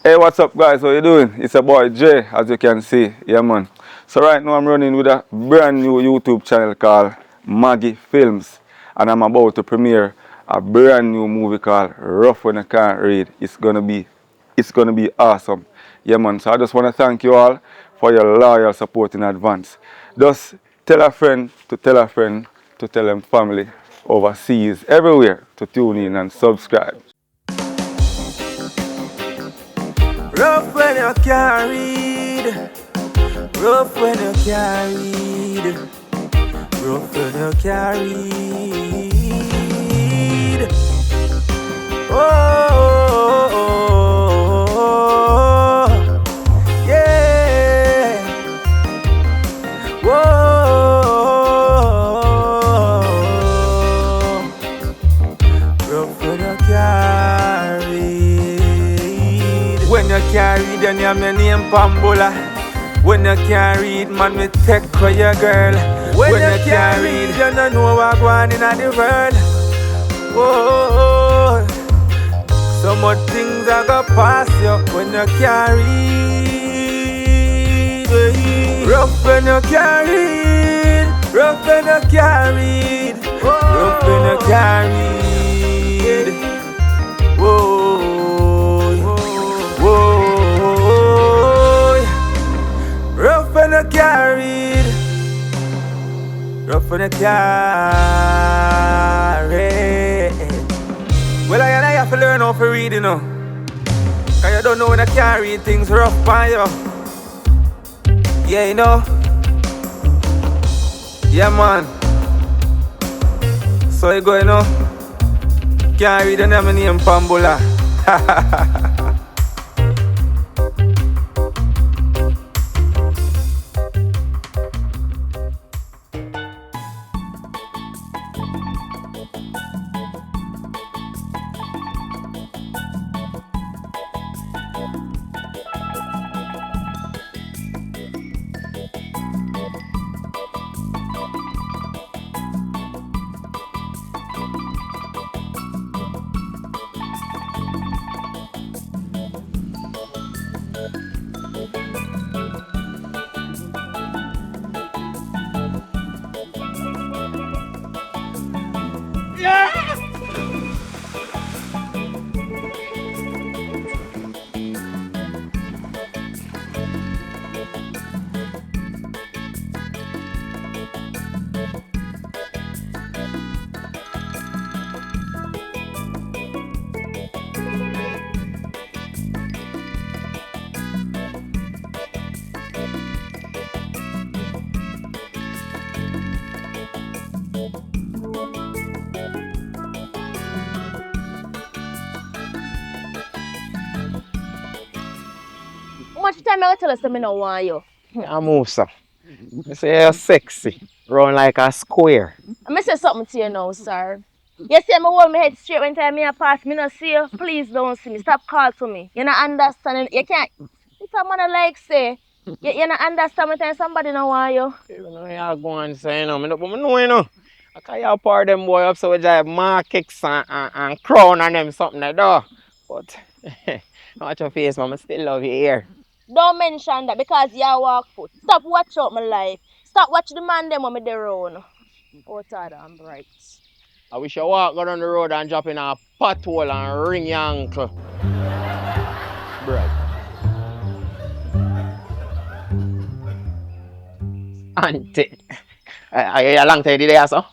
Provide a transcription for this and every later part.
Hey, what's up, guys? How you doing? It's a boy Jay, as you can see. Yeah, man. So right now I'm running with a brand new YouTube channel called Maggy Films, and I'm about to premiere a brand new movie called Rough When You Can't Read. It's gonna be awesome. Yeah, man. So I just want to thank you all for your loyal support in advance. Just tell a friend to tell a friend to tell them family overseas, everywhere to tune in and subscribe. Rough when you carried, rough when you carried, rough when you carried. Oh, oh, oh, oh, yeah. Whoa, rough when you carried. When you carried, then you have your name Pambola. When you can't read, man, we take for your girl. When you can't read, you don't know what's going on in the world. Whoa, so much things are gonna pass you when you can't read. Rough when you can't read, rough when you can't read, rough when you can't read. Whoa, whoa. Rough when you carried, rough when you carried. Well, I have to learn how to read, you know. Cause you don't know when you carry things rough by you. Yeah, you know. Yeah, man. So you go, you know. Can't read and have my name Pambola. How much time I tell us that I don't want you? I move, sir. I say you're sexy. Run like a square. I say something to you now, sir. You see, I hold my head straight when time me pass. Me not see you. Please don't see me. Stop calling to me. You not understand. You can't. If someone like say, you not understand when time somebody don't want you. You know, you're going to say, but I know, you know. I can't you pour them boy up so we drive markets and crown and them something like that. But, watch your face, man. I still love you here. Don't mention that because you walk foot. Stop watch out my life. Stop watch the man them when me there round. Oh, Todd, I'm bright. I wish you walk go down the road and drop in a pothole and ring your ankle. Right. Auntie. I a long time did there, so?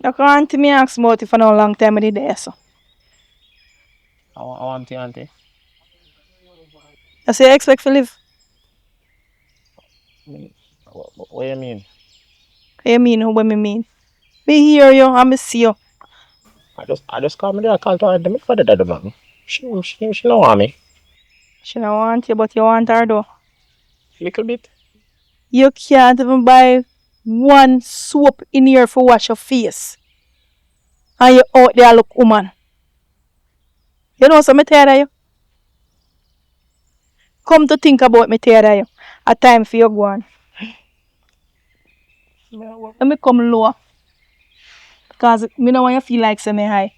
You can't me ask about it for no long time I did there, so. I want you, auntie. I say I expect to live. What do you mean? What you mean? What me mean? Me hear you and me see you. I just call me there, I call to her, the for the dead man. She don't want me. She don't want you, but you want her though. Little bit. You can't even buy one soap in here for wash your face. And you out there look woman. You know so me tired of you. Come to think about me tired of you. A time for you go on. Let me come lower. Because me don't want you feel like say me high.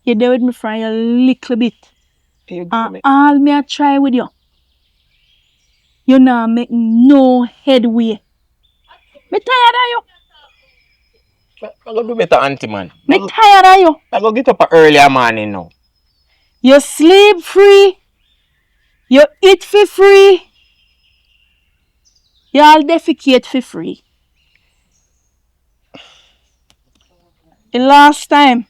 You there with me for a little bit. Auntie, you give me. All me a try with you. You not make no headway. Me tired of you. I go do better, auntie, man. Me tired of you. I go get up earlier morning now. You sleep free. You eat for free. You all defecate for free. The last time,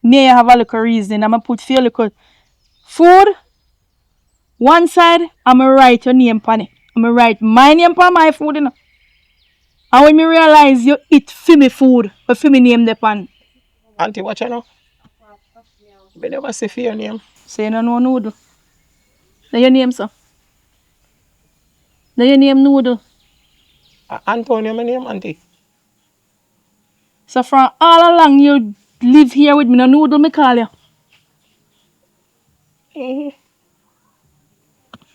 me have a little reason. I'ma put for you little food. One side, I'ma write your name on it. I'ma write my name on my food, you know. And when me realize you eat for me food, but for me name the pan. Auntie, watch you now. I never say for your name. So you don't know noodle. Then your name, sir. Then your name noodle. Antonio, my name, auntie. So from all along you live here with me, no noodle me call you.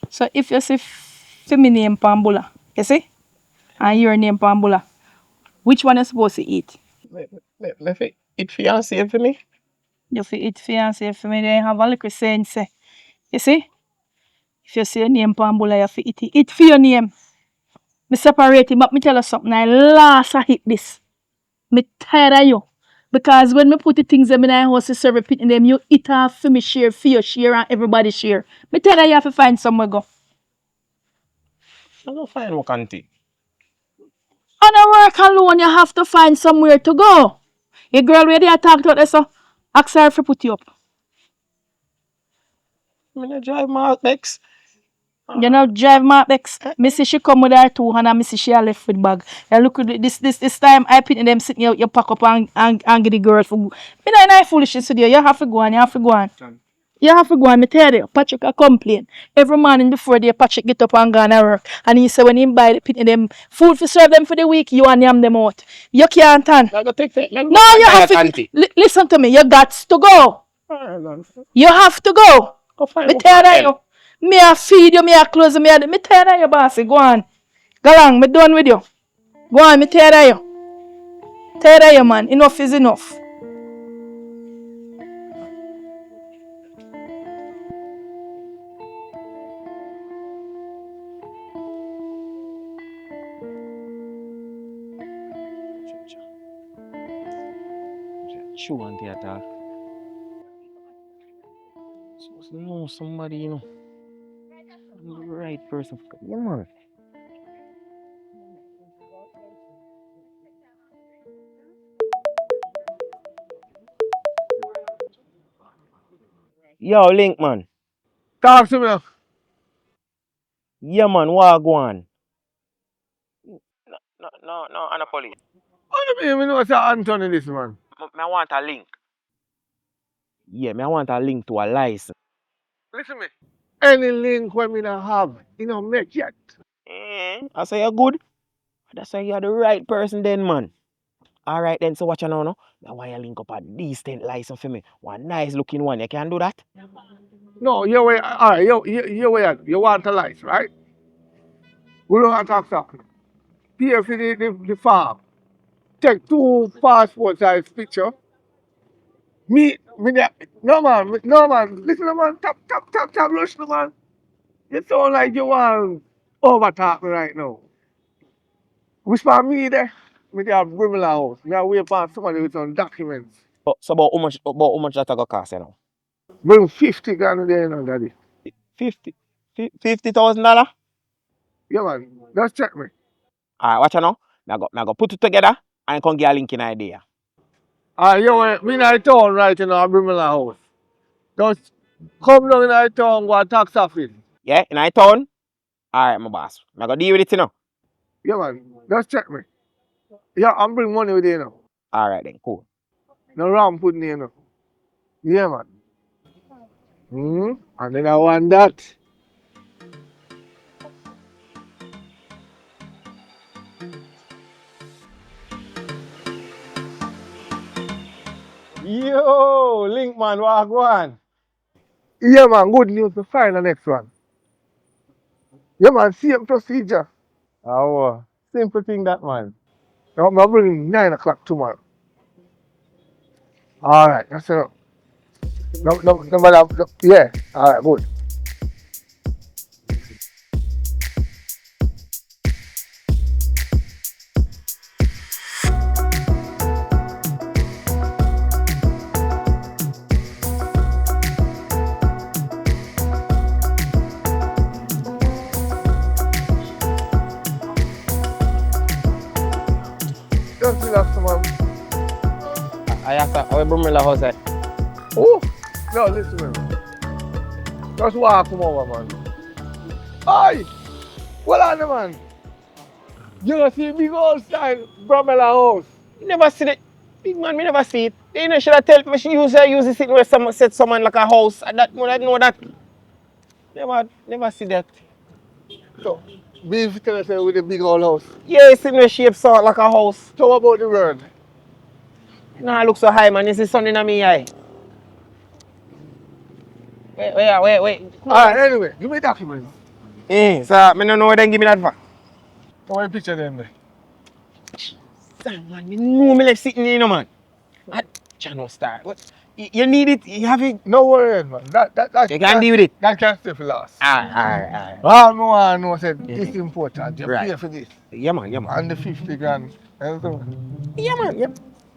So if you see for me name Pambula, you see? And your name Pambula, which one you supposed to eat? Me fi it fiancé for me. You fi eat fiancé for me, then have a little sense. You see? If you see your name Pambula, you fi eat it. Eat for your name. Me separate him, but me tell you something, I last I hit this. Me tired of you. Because when me put the things in my house to serve it in them, you eat off for me share, for your share, and everybody share. Me tired of you have to find somewhere go. I go find work, auntie. On a work alone, you have to find somewhere to go. Your girl where they talk about this, so ask her to put you up. I'm gonna drive my next. You know, drive my ex. Missy she come with her too, and I missy she a left with bag. You look at this time I put them sitting you pack up and get the girl for good. Me not in a foolishness with you. You have to go on, you have to go on. You have to go on, me tell you. Patrick a complain. Every morning before the Patrick get up and go and work. And he say when he buy the pit them food to serve them for the week, you and yam them out. You can't turn. I go take that. No, you have to auntie. listen to me. You got to go. You have to go. Go find Me work tired of again. you. Me a feed you, me a clothes you, me tired of you, bossy. Go on. Go on, me done with you. Go on, me tired of you. Tired of you, man. Enough is enough. True, auntie, at all. Supposed to know somebody, you know. I'm the right person. Yeah, man. Yo, Link, man. Talk to me now. Yeah, man. What go on? No, I'm a police. What do you mean? Me know it's Anthony this man. I want a link. Yeah, I want a link to a license. Listen me. Any link when me not have, you know, make yet. I say you're good. That's why you're the right person then, man. Alright then, so watch you now, no? I want you link up a decent license for me. One nice looking one. You can do that? No, you way, alright, you way, you want a light, right? We don't have to talk something. Pay for the farm. Take 2 passport size picture. No man, listen no man, tap, listen no man. You sound like you want over talk me right now. Whisper me there. Me there bring me the house. Me a wait for somebody with some documents. So about how much that I go cost you now? Bring 50 grand there now, daddy. 50 $50,000? Yeah man, just check me. Alright, watch you now. I go put it together and come get a link in idea. Me in the town right now, I bring me the house. Just come down in the town, go and tax office. Yeah, in I town? Alright, my boss. I go deal with it, you know. Yeah man, just check me. Yeah, I'm bring money with you now. Alright then, cool. No wrong putting you now. Yeah man. And then I want that. Yo, Link man, what go on? Yeah man, good news to find the next one. Yeah man, same procedure. Oh, simple thing that man. Now I'm bringing 9 o'clock tomorrow. Alright, that's it. No matter, yeah. Alright, good. Just relax, man. I have to, I bring me la house. Oh, no, listen, man. Just walk come over, man. Aye, well on, man. You don't see big old style Bromella house. You never see it. Big man, me never see it. You know, should I tell me she use the thing where someone set someone like a house. And that I know that. Never see that. So, beef tell us with the big old house. Yeah, it's in the shape sort like a house. So what about the road? Nah, look so high, man. You see something in me eye. Wait. Alright, anyway, give me documents. So, I don't know what then give me that for. Come on, picture them there. Damn, man, me know me left sitting here, you know, man. I channel star. What? You need it, you have it. No worries, man. That You can deal with it. That can stay for last. Alright. All I want to know is this is important. You Right. pay for this. Yeah, man. And the 50 grand. Understand? Yeah, man.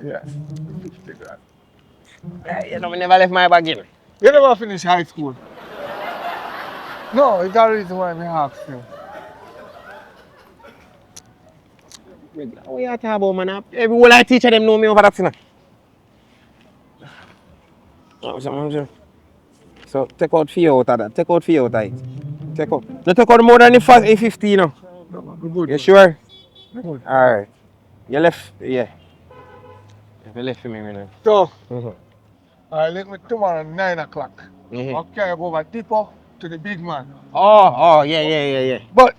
Yeah, 50 grand. You know, me never left my bag in. You never finish high school? No, it's the reason why I asked you. What you talking about, man? Every whole I teacher them know me over that, you know. So take out fear out of that. Take out fear out of it. Take out. No take out more than the 50, you know. No, we're good. You sure? We're good. Alright. You left, yeah. You left for me, you know. So, Mm-hmm. I let me tomorrow 9 o'clock. Mm-hmm. I'll carry over depot to the big man. Yeah. But,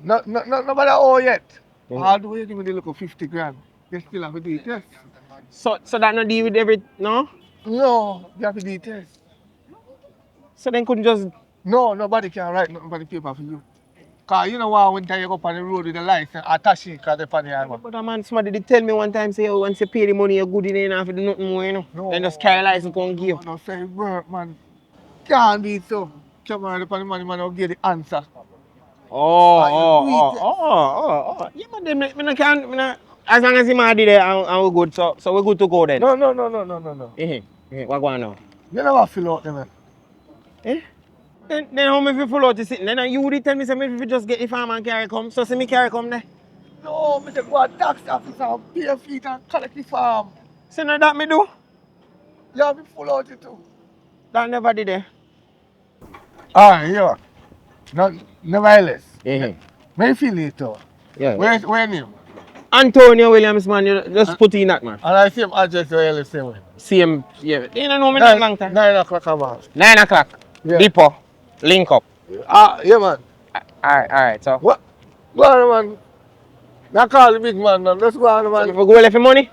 no matter how yet. Mhm. How do you give me the look of 50 grand? You still have to do it, yes? So that not deal with every, no? No, you have to do it, yes. So then couldn't just, No, nobody can write nothing on the paper for you. Because you know what, when you go up on the road with the license, attache it because they're on the highway. but a man, somebody did tell me one time, say, oh, once you pay the money, you're good in it, and for do nothing more, you know. No. Then just carry license, come and give. No, say work, man. Can't be so. Come on, the money, man, I'll get the answer. Yeah, but then me can't, as long as the man did it, and we're good, so we're good to go then. No. What going on now? You never fill out them, man. Then how me fi follow to sitting? Then you did tell me say me fi just get the farm and carry come. So see me carry come there. No, me take go to tax office and pay feet and collect the farm. So now that me do? You have to full out it too. That never did it. Alright, yeah. No, nevertheless. Mm-hmm. May feel it too. Yeah. Where name? Antonio Williams, man, you just put in that, man. And I same address where you live same way. Same, yeah. You don't know me that long time. 9 o'clock about. 9 o'clock. Yeah. Depot. Link up. Yeah, man. Alright, so. What? Go on, man. Now call the big man, man. Let's go on, So man. if we go left your money?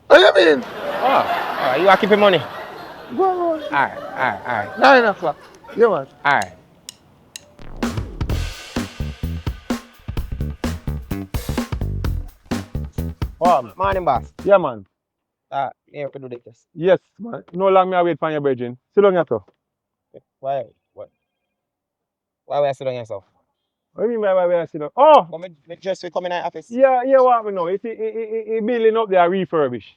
What do you mean? Oh, you are keeping money? Go on, man. Alright. 9 o'clock. Yeah, man. Alright. Wow. Morning, boss. Yeah, man. Here we do this. Yes, man. No long me I wait for your brethren. Sit down yourself. Why we are sitting yourself? What do you mean by why we sit down? Oh! But me just we come in the office. Yeah, what we know. It's building up there refurbished.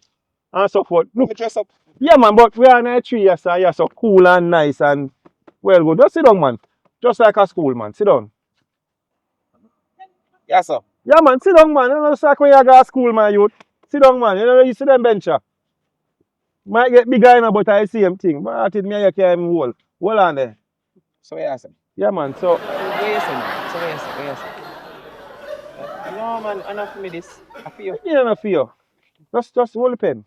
And so forth. Me Look. dress up. Yeah, man, but we are in a tree, yes, sir. Yeah, so cool and nice and well good. Just sit down, man. Just like a school, man. Sit down. Yes, sir. Yeah, man, sit down, man. You know, it's like when you go to school, my youth. Sit down, man. You know, you see them bencher. Might get bigger, you know, but I see them thing. But I think me, you can't even hold. Hold on there. So yeah, sir. Yeah, man. So, Where you say, man? So where you say? No, man, enough for me this. I feel. yeah, no fear. Just hold the pen.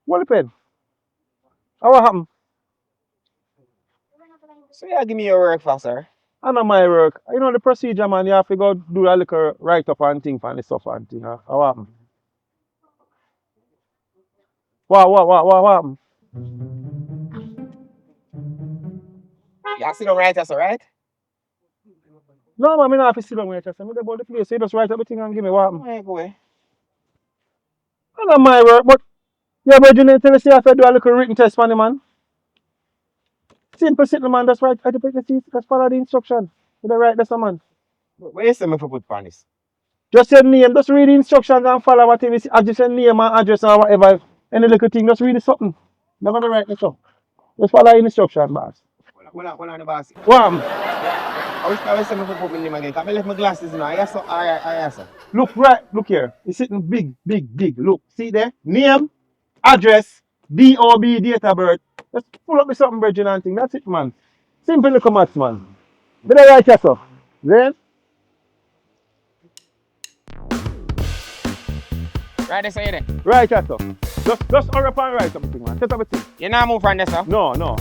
Hold the pen. How what happened? So yeah, give me your work for, sir. I know my work. You know the procedure, man. You have to go do a little write up and thing for the stuff and thing. Huh? How happened? What happened? You see them right, sir, right? No, man, I don't have to sit down with you. I'm about the place. So you just write up the thing and give me what happened. Right, boy. I know my work, but Yeah, but you need to see if I do a little written test for the man. Simple, simple, man. That's right. I take the seat. Just follow the instruction. You right, that's a man. Where you say me for put on this? Just your name. Just read the instructions and follow what it is. Just your name and address or whatever. Any little thing. Just read it something. Never the right this up. Just follow the instruction, boss. Hold on, the boss. Wham! I wish I say me for put my name again. Cause I left my glasses in. Yes, sir. Yes, sir. Look right. Look here. It's sitting big, big, big. Look. See there? Name, address, DOB, date of birth. Just pull up with something, Bridget, and thing. That's it, man. Simple little maths, man. Did I write yourself? Then? Right there, say there. Right yourself. Just hurry up and write something, man. Set up a thing. You not move from there, sir? No, no.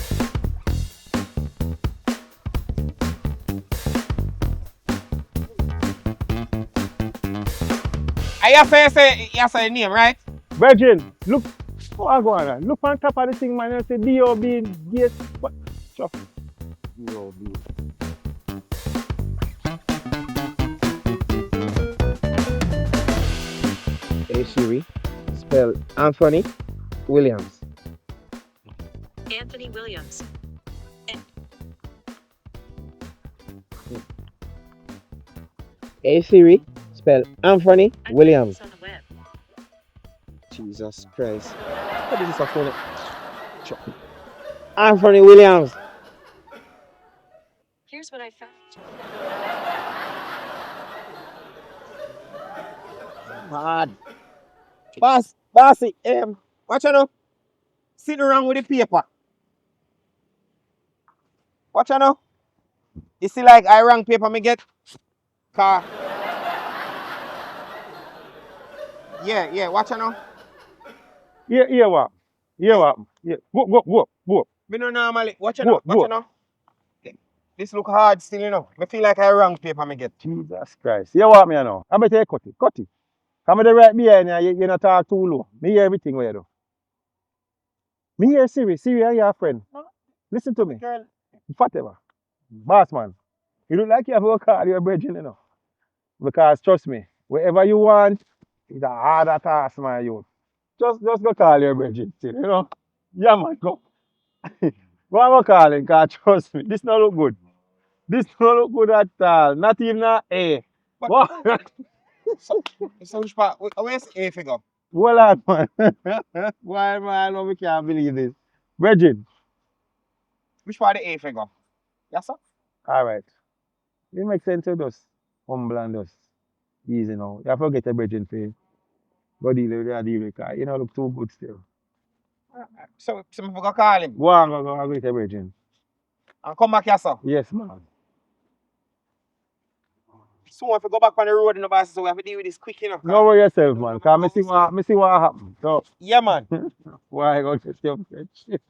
I say your name, right? Virgin, look. Oh, I go on. Look on top of the thing, man. You say DOB, gate. What? Sure. DOB. Hey Siri, spell Anthony Williams. Anthony Williams. Hey Siri, spell Anthony Williams. On the web. Jesus Christ. What is this a phone? Anthony Williams. Here's what I found. Mad. Bossy, watch out now. Sitting around with the paper. Watch out now. You see like I wrong paper me get? Car. Yeah, watch out now. Yeah, what? Yeah, what? Yeah. Go. Me no normally. Watch out Go, now. Watch go. out now. This look hard still, you know. Me feel like I wrong paper me get. Jesus Christ. You want me now? I better cut it. Cut it. Come the right behind you, you not talk too low. Me hear everything where you do. Me hear Siri. Siri, are your friend? Listen to me. Girl. Whatever. Boss man. You look like you have to call your brethren, you know. Because trust me, wherever you want, it's a harder task, my youth. Just go call your brethren, you know. Yeah, man, go. Go and go call him, because trust me, this don't look good. This don't look good at all. Not even a A. What? So which part? Where's A figure? Hold on, man. Why, man, no, we can't believe this. Brethren. Which part the A figure? Yes, sir? All right. It makes sense to us. Humble and us. Easy now. You have to get a bridging for go deal with that deal with you know look too good still. So we go call him. Go on, go get a bridging. And come back here, sir. Yes, man. Soon if we go back on the road in the bus, so we have to deal with this quick, you know. No worry yourself, man. Cause I see what happened. So Yeah, man. why go get your shit?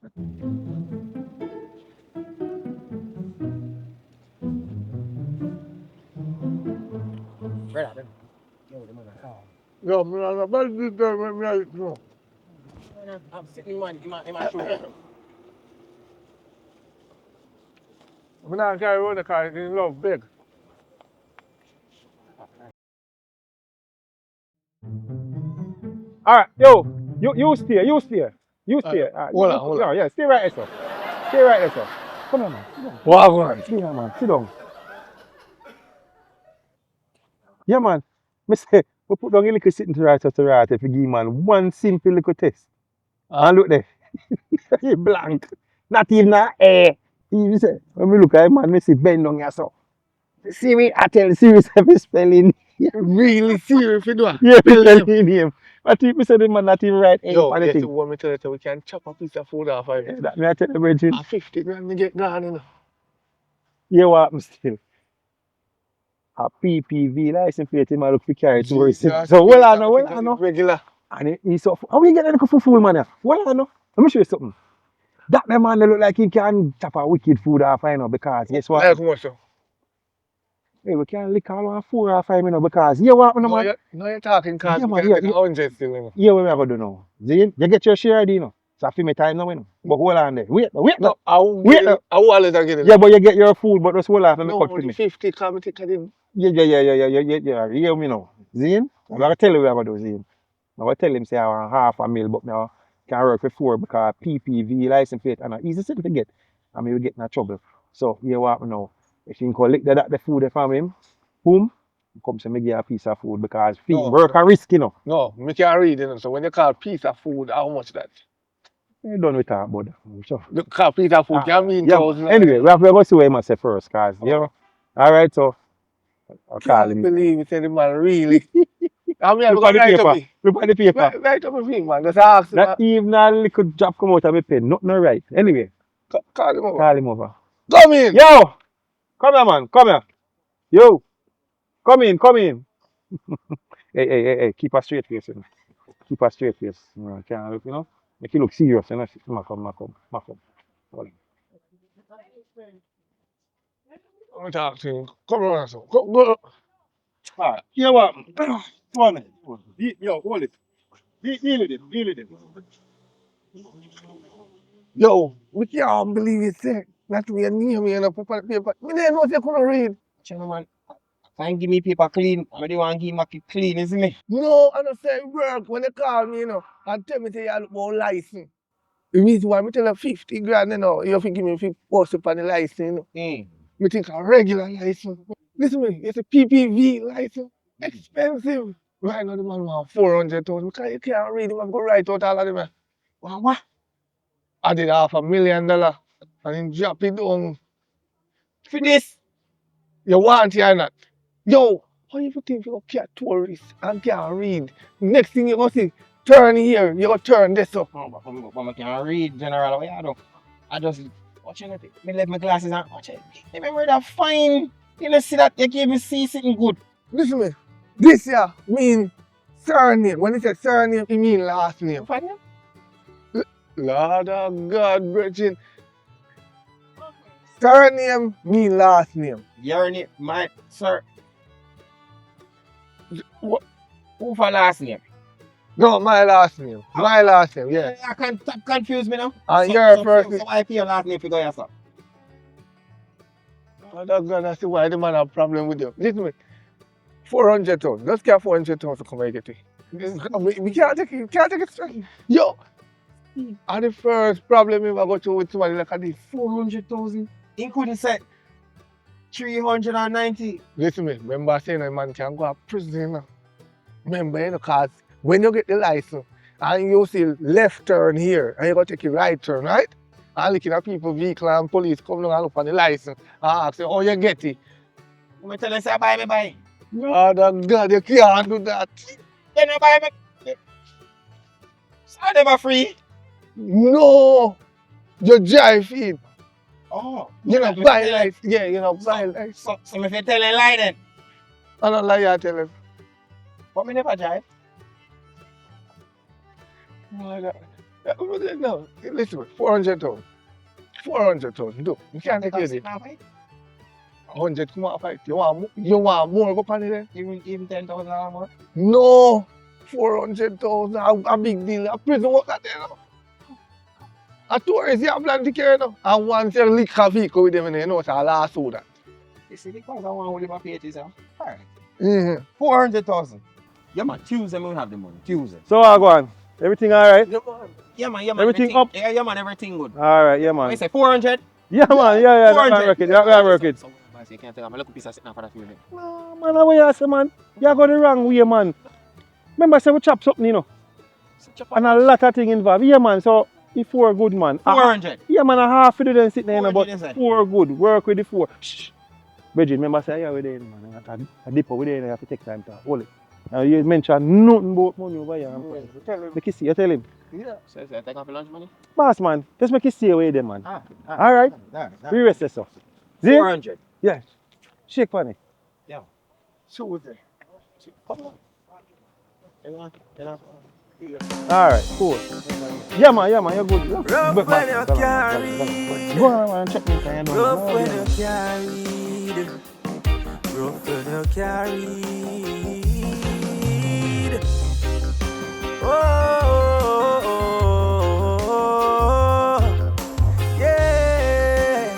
Brother, No, no. I'm sitting in my shoe. I'm not carry on the car, it's in love big. Alright, yo, you stay. You stay. Hold on. Yeah, stay right there, sir. Stay right there, sir. Come on, man. Sit down. What one? Sit down, man. Sit down. Yeah, man. Me say, we put down a little sitting to right if you give man one simple little test. And look there. He blank. Not even a A. He say, when we look at him, man, me see bend down here, so. See me, I tell serious heavy spelling. Really serious, you know? Yeah, spelling him. But if we say the man not even right A Yo, for the yes, thing. want me tell you, so we can chop a piece of food off of it. That me I tell the brethren. A 50 grand me get gone, you know. You what happen still? A PPV license plate him I look for carry to worry. So well I know. Regular. And he so how we get that for fool man? Well I know. Let me show you something. That the man they look like he can chop a wicked food off I know because guess what? Like what, so? Hey, we can't lick all our food off I know because you what no man? No, you're talking cars, Yeah, we man, can yeah, take yeah. 100 still, you know. Yeah, what we have to do now? See, you get your share ID, you know. So I feel my time now, you know. But hold on there. Wait. No, I will Wait, get it. I will let her get it. Yeah, but you get your food, but just hold on and No, cut for the me. 50 come take it in. Yeah. You hear me now. Zine? I'm going to tell you what I'm going to do, Zine. I'm going to tell him say I want half a meal, but now can work before because PPV license plate and easy thing to get. And we will get in trouble. So here what happen now. If you collect the food from him, boom, he comes to me give a piece of food because fee work a risk, you know. No, me can't read, you know. So when you call piece of food, how much that? You done with talk about that. So, The call piece of food can mean yeah, thousand. anyway, we have to go see what he must say first, cause you know. Alright, so I'll call Can't him. believe it, the man really. I mean, Look at the paper. Look at the paper. Write up a thing, man. Just ask him. Not even a little drop come out of my pen. Nothing right. Anyway, Call him over. call him over. Come in. Yo! Come here, man. Come here. Yo! Come in. Hey. Keep a straight face, you know. Keep a straight face. Can't look, you know. Make you look serious, you know. Come. Hold on. Let me talk to him. Come on, so. Go. Alright. You know what? Come on, man. Yo, hold it. Deal with it. Yo, we can't believe it, sir. Not me and name, you know, paper. Me didn't know you couldn't read. Man, can't give me paper clean. I don't want to give my clean, isn't it? No, I don't say work when they call me, you know, and tell me say you look about license. The reason why I tell you 50 grand, you know, you have to give me 50 post up on the license, you know. Me think a regular license. Listen to me, it's a PPV license. Expensive. Right now the man want 400,000 because you can't read him and go write out all of them. What? I did $500,000 and then drop it down. For this? You want it or not? Yo, how you think you can't tourist and can't read? Next thing you go see, turn here, you go turn this up. But I can't read general way I don't. I just watching it. Me left my glasses and watch it. Remember that fine. You know see that you gave me see something good. Listen to me. This here mean surname. When it says surname, it mean last name. What name? Lord of God, Bridget. Surname mean last name. Your name, my sir. Who for last name? No, my last name. My last name, yes. I can't confuse me now. And your first So I pay your last name figure yourself. Lord of God, I see why the man have problem with you. Listen to me. 400,000. Let's get 400,000 to come and get it. We can't take it. Can't take it straight. Yo. And the first problem we go through with somebody like this. 400,000. Including set 390. Listen to me. Remember I saying a man can go to prison. Remember, you know, because when you get the license and you see left turn here and you go take a right turn, right? And looking at people, vehicle and police come down and look on the license and ask you, how you get it? I'm tell you say buy. Lord of God, you can't do that. Then you buy me. So I never free. No, you drive it. Oh. You know, buy lights. Yeah, you know, buy lights. So if you tell a lie then. I don't lie, I tell him. But me never drive. No, listen, 400,000. 400,000, do. You can't take it. 100, come on, fight. You want more, go on there? Even 10,000 more? No, 400,000, a big deal. A prison work at there now. A tourist, you have plan to carry now. And once you lick a vehicle with them, you know it's a lawsuit that. You see, because I want to live my PhD, sir. Mm-hmm. 400,000. Yeah, man, Tuesday we have the money. Tuesday. So I go on. Everything alright? Yeah, man. Everything up? Yeah, man, everything good. Alright, yeah, man. I say 400? Yeah, man, yeah, 400. that work it. That work it. So you can't tell me, look a piece of sitting for that few minutes. No, man, how you say, man? You go the wrong way, man. Remember, I said we chop something, you know. And a lot of things involved. Yeah, man, so if 4 good, man. 400? Yeah, man, a half of them sitting there, but inside. 4 good. Work with the 4. Shh. Bridget, remember, I say, yeah, we're there, man. A dipper, we're there, you have to take time to hold it. And you mentioned nothing about money over here. Tell him. Make you see, you tell him. Yeah. So take off your lunch money? Boss, man, just make you stay away there, man. Alright. We rest this off. 400. Yeah. Shake for me. Yeah. Tuesday. Alright, cool. Yeah, man, you're good. Rough But, when man, you carried. go on, man, check me. Can you do Rough it? when you carried. Rough when you carried. Oh, yeah.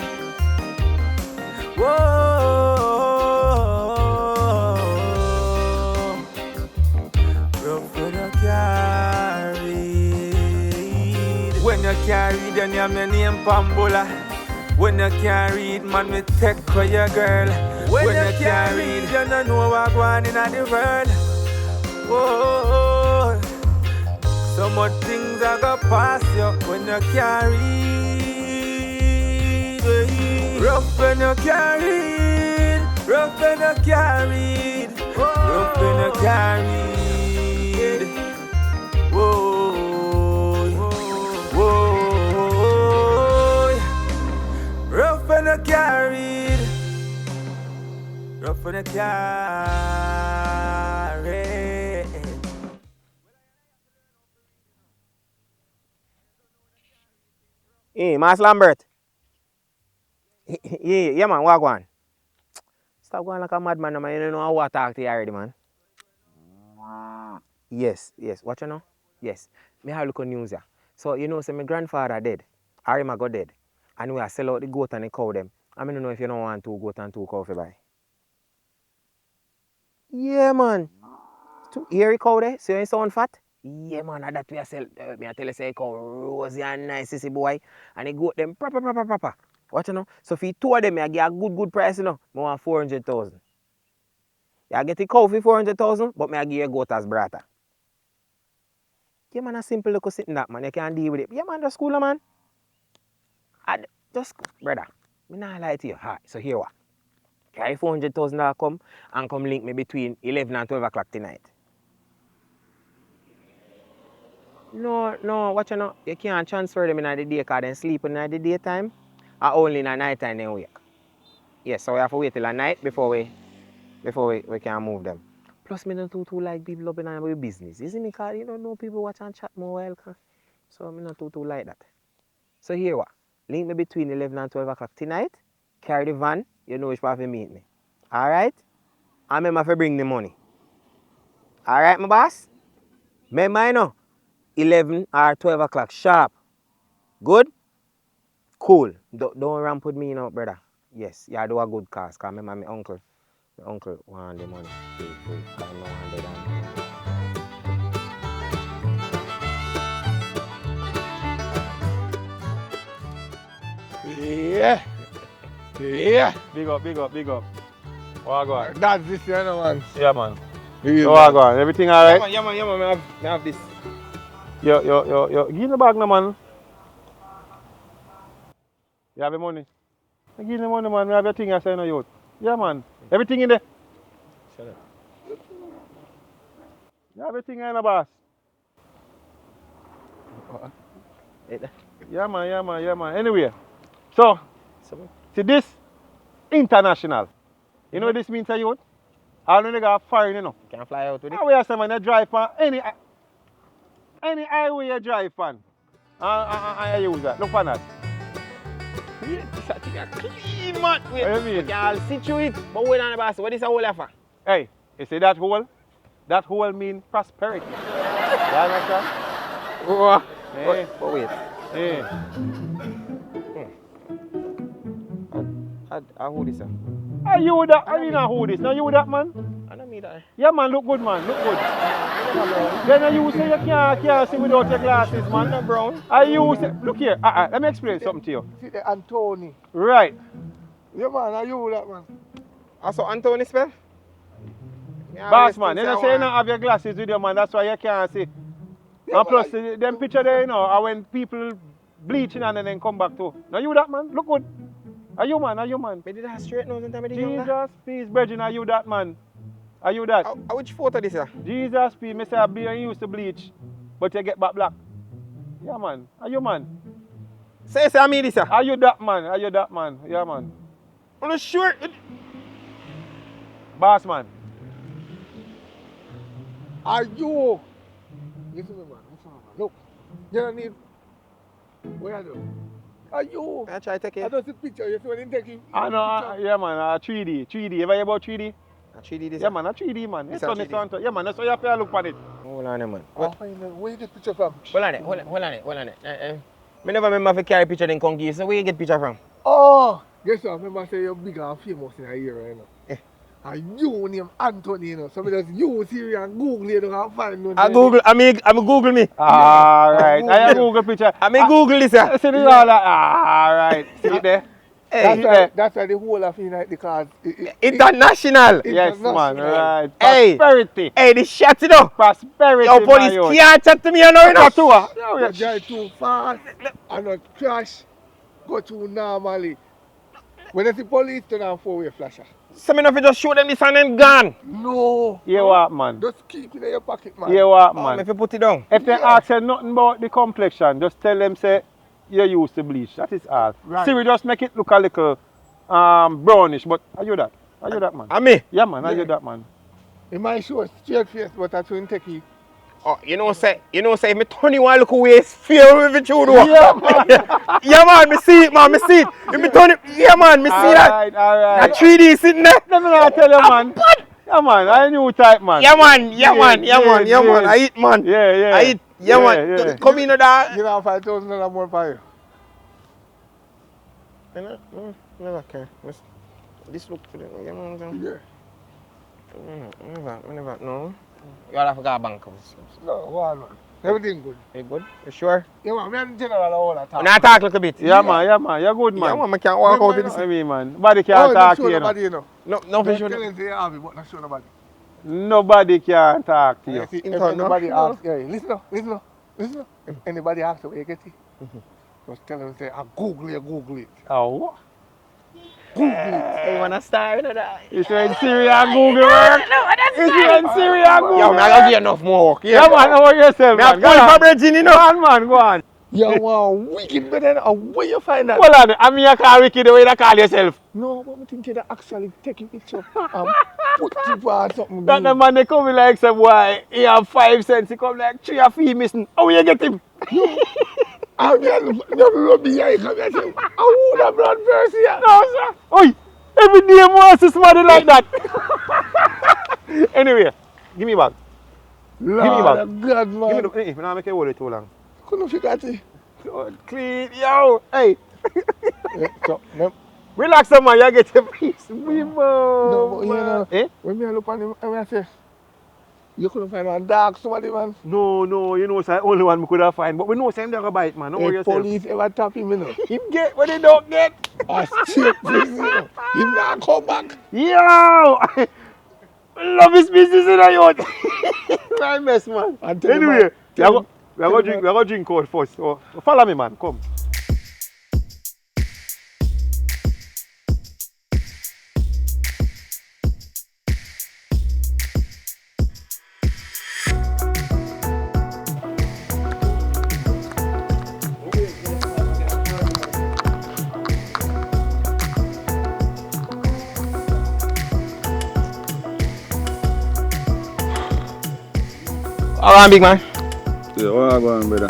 Whoa. Rough when you carried. name Pambola. When you can't read, man, me take for your girl. When you can't read, you don't know what's going on in the world. Whoa, so much things are gonna pass you when you can't read. Rough when you can't read, rough when you can't read, rough when you can't read. Whoa, whoa, rough when you can't read, rough when you can't read. Hey, Mas Lambert. Yeah, man, what going? Stop going like a madman, man. You don't know how to talk to you already, man. Yes, What you know? Yes. Me have a look on news here. So, you know, say my grandfather dead. Or him a go dead. And we are sell out the goat and the cow them. I don't know if you don't want 2 goat and 2 cow for buy. Yeah, man. Here cow there, so you ain't sound fat? Yeah, man, that we are sell. Me I tell you, say cow rosy and nice, sissy boy. And the goat them proper. What you know? So for 2 of them, I get a good price, you know. I want 400,000. You get the cow for 400,000, but I give you a goat as brata. Yeah, man, a simple look sitting that, man. You can't deal with it. Yeah, man, just cool, man. Just, brother, me not lie to you. Alright, so here what? Carry $400,000 come and come link me between 11 and 12 o'clock tonight. No, watch you know. You can't transfer them in the day because they sleep in the daytime or only in the night time they wake. Yes, so we have to wait till the night before we can move them. Plus, me not too like people up in our business. You see me, because you don't know people watch and chat more while. So me not too like that. So here what? Link me between 11 and 12 o'clock tonight. Carry the van. You know which part to meet me. Alright? And remember to bring the money. Alright, my boss? Remember, you know, 11 or 12 o'clock sharp. Good? Cool. Don't ramp with me, you know, brother. Yes, you do a good cause. Because remember my uncle want the money. Yeah. Big up. What go on? That's this, you know, man. Yeah, man. Real So what go on? Everything alright? Yeah, man, I have this. Yo. Give the bag now, man. You have the money? Give the money, man. We have your thing I say no youth. Yeah, man. Everything in there. Shut up. You have everything in the boss. Yeah, man. Anyway. So, see this international. You know what this means to you? All the niggas foreign, you know. Can fly out with it? How we are saying when you drive on any highway you drive on. I use that. Look for that. This thing is clean, man. Wait, What do you mean? we can situate. But wait on the boss. What is the whole offer? Hey, you see that hole? That hole means prosperity. You understand? Hey. But wait. Hey. I hold this, sir. Are you that? I mean, who this? Now you that, man? I don't mean that. Yeah, man, look good, man. Look good. Then you say you can't see without your glasses, man. No, brown. You say, look here. Let me explain something to you. See the Anthony. Right. Yeah, man, are you that, man? I saw Anthony spell. Boss, man, you know say you don't have your glasses with you, man. That's why you can't see. Yeah, And plus, man, them picture there, you know, are when people bleaching and then come back too. Now you that, man. Look good. Are you, man? Me did that straight nose and time I did Jesus, peace, Virgin. Are you that, man? Are you that? Which photo this, sir? Jesus, peace. Me say I used to bleach, but you get back black. Yeah, man. Are you, man? Say I mean this, sir. Are you that, man? Yeah, man. I'm not sure. Boss, man. are you? Listen to me, man. Look, you don't need. What I do? Are you? I try to take I it. don't see picture. You see when they take it. I know, yeah, man. 3D. Ever hear about 3D? I 3D this. Yeah, man. 3D, man. It's It's a on the 3D. front. Yeah, man. That's why you have to look at it. Hold on, man. Where you get picture from? Hold on it. Me never remember to carry picture then come give you. So where you get picture from? Oh, guess what? Remember say you're big and famous in a year right now. And you name Anthony, you know. So we just use here and Google it and find one. I Google, I Google me. Alright. Google I have them. Google picture. I Google this, yeah. See the all that. Alright. See it there? That's See why, there? that's why the whole of it, like, because International. Yes, man. international. Right. Hey. Prosperity. Hey, this shit, you know. Prosperity, Yo, my police youth. can't chat to me, you know, you know. What to her? But drive too fast and not crash, go too normally. When I see police, turn on four-way flasher. So me not fi just show them this and then gone. No. You what, man? Just keep it in your pocket, man. You what, Oh, me man? fi put it down. If they Yeah. ask you nothing about the complexion, just tell them say you used to bleach. That is all. Right. See, we just make it look a little brownish, but are you that? Are you that, man? And me. Yeah, man. Are Yeah. you that, man? It might show a straight face, but that's when take it. Oh, you know say if me turn you one look away, fear with it through the wall. Yeah, man. Yeah, man, me see it, man, me see it. If me turn it, yeah, man, me see that. Alright, alright. That 3D sitting there. Let me not tell you, man. Yeah, man. I new type, man. Yeah, man, yeah, man, yeah, man, yeah, man. yeah. I eat, man. Yeah, yeah. I eat, yeah, man. Yeah. Come in that. You know, $5,000 more for you. Never care. This look for them. Yeah, man. Yeah. Never, no. You all have to go to bank. No, one, man. Everything good. You good? You sure? Yeah, man. Me and general all the We time. not talk a little bit. Yeah, man. You're good, Yeah, man. man, I can't walk out with I this. mean, man. Nobody Oh, can not talk show to you. nobody, you know. No, Don't for sure. tell them they have it, but not show nobody. Nobody can talk to you. If International. anybody asks, yeah, listen up. If anybody asks where you get it, just tell them, say, I Google it. Oh. Hey, you wanna start with that? Is when Siri and Google work? Is when Siri and Google Yo, man, I work? gotta get enough more work. Yeah, man. How about yourself, Me have man? Go full on. fabric in, you know. Go on, man. Go on. You want wicked better than where you find that? Hold on. I mean, you call Ricky the way you call yourself. No, but I think you actually take a picture and put it on something. That the man they come in like some boy, he have 5 cents, he come like 3 or 4 missing. How you get him? I'm never rub the eye, come here, say, I would have blood verse here. No, sir. Oi, every day wants to somebody like that. Anyway, give me back. Lord me back. of God, man. Give me the. Hey, I'm not making you hold it too long. Couldn't forget it. Oh, clean, yo, hey. Yeah, so, no, Relax, man. You get your piece. We but you know, Eh? when I look on him, I say, you couldn't find one dark somebody, man. No, you know, sir, only one we could have find. But we know same they're gonna bite, man. Don't worry If yourself. police ever tap him, you know, Him get what they don't get. I straight prison, you know. Him not come back. Yo! Love his business in a youth. Right mess, man. And tell him, Anyway, man, tell him, we are going to drink out first. So follow me, man. Come. All right, big man. Yeah, what are going, brother?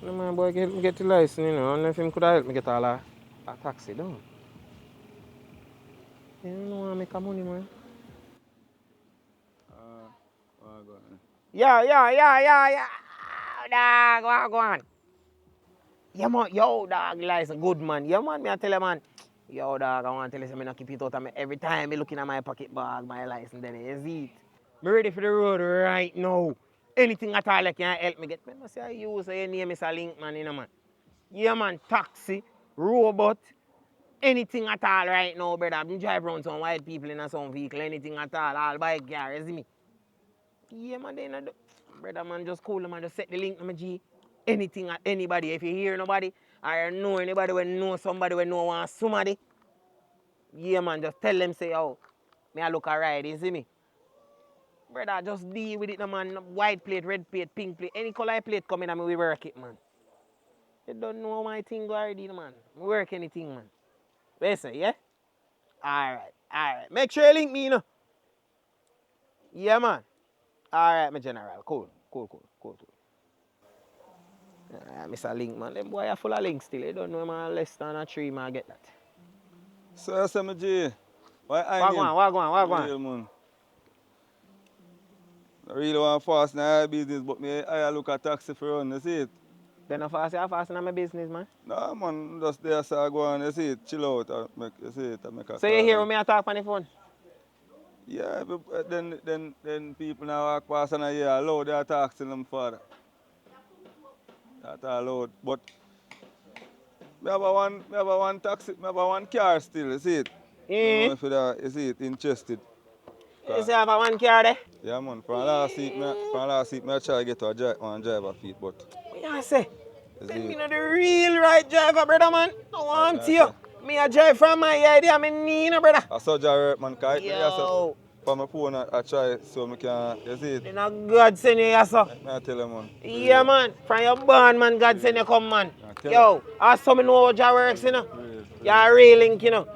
No, man, boy, get the license, you know. Unless him could have helped me get all a taxi down. You know, I make a money, man. Yeah. Dog, go on. Yeah, man, yo, dog, license good, man. Yeah, man, me I tell you, man. Yo, dog, I want to tell you, I not keep it out of me. Every time I looking at my pocket bag, my license, then you see it. Me ready for the road right now. Anything at all that can help me get. Me must say, I use your name is a link, man, you know, man. Yeah, man, taxi, robot, anything at all right now, brother. I drive around some white people in some vehicle, anything at all bike car, you see me? Yeah, man, they not do. Brother, man, just cool, man, just set the link to my G. Anything at anybody, if you hear nobody, or know anybody when know somebody when know want somebody, yeah, man, just tell them, say, oh, me I look alright, you see me? Brother, just deal with it, no, man. White plate, red plate, pink plate, any color plate come in and we work it, man. You don't know my thing already, man. We work anything, man. Listen, yeah? Alright. Make sure you link me, you know. Yeah, man. Alright, my general. Cool. Mr. Link, man. Them boy are full of links still. You don't know, man. Less than a 3, man. Get that. So, SMG, Why I name? Wagwan. Real man. I really want fast in our business, but me I look at taxi for run, you see it? Then I fast in my business, man. No man, just there so I go on, you see it, chill out, you see it, I make a So call. you hear me talk on the phone? Yeah, but then people now walk past and I hear loud they talk to them father. That all loud. But me have one taxi, me have one car still, you see it? I don't know if you see it, interested. You say I have one car there? Yeah man, from last week I try to get one driver feet, but What you say? you Then see me it. know the real right driver, brother, man. I want I you. say, Me a drive from my idea, me need no brother. I saw Jared man, cause I Yo. from my phone I try so I can, you see it? Then a God send you, yes, sir. I tell you man. Yeah, man. From your born, man, God send you come, man. I tell Yo, I saw me know how Jah works, you know. Praise. You're a real link, you know.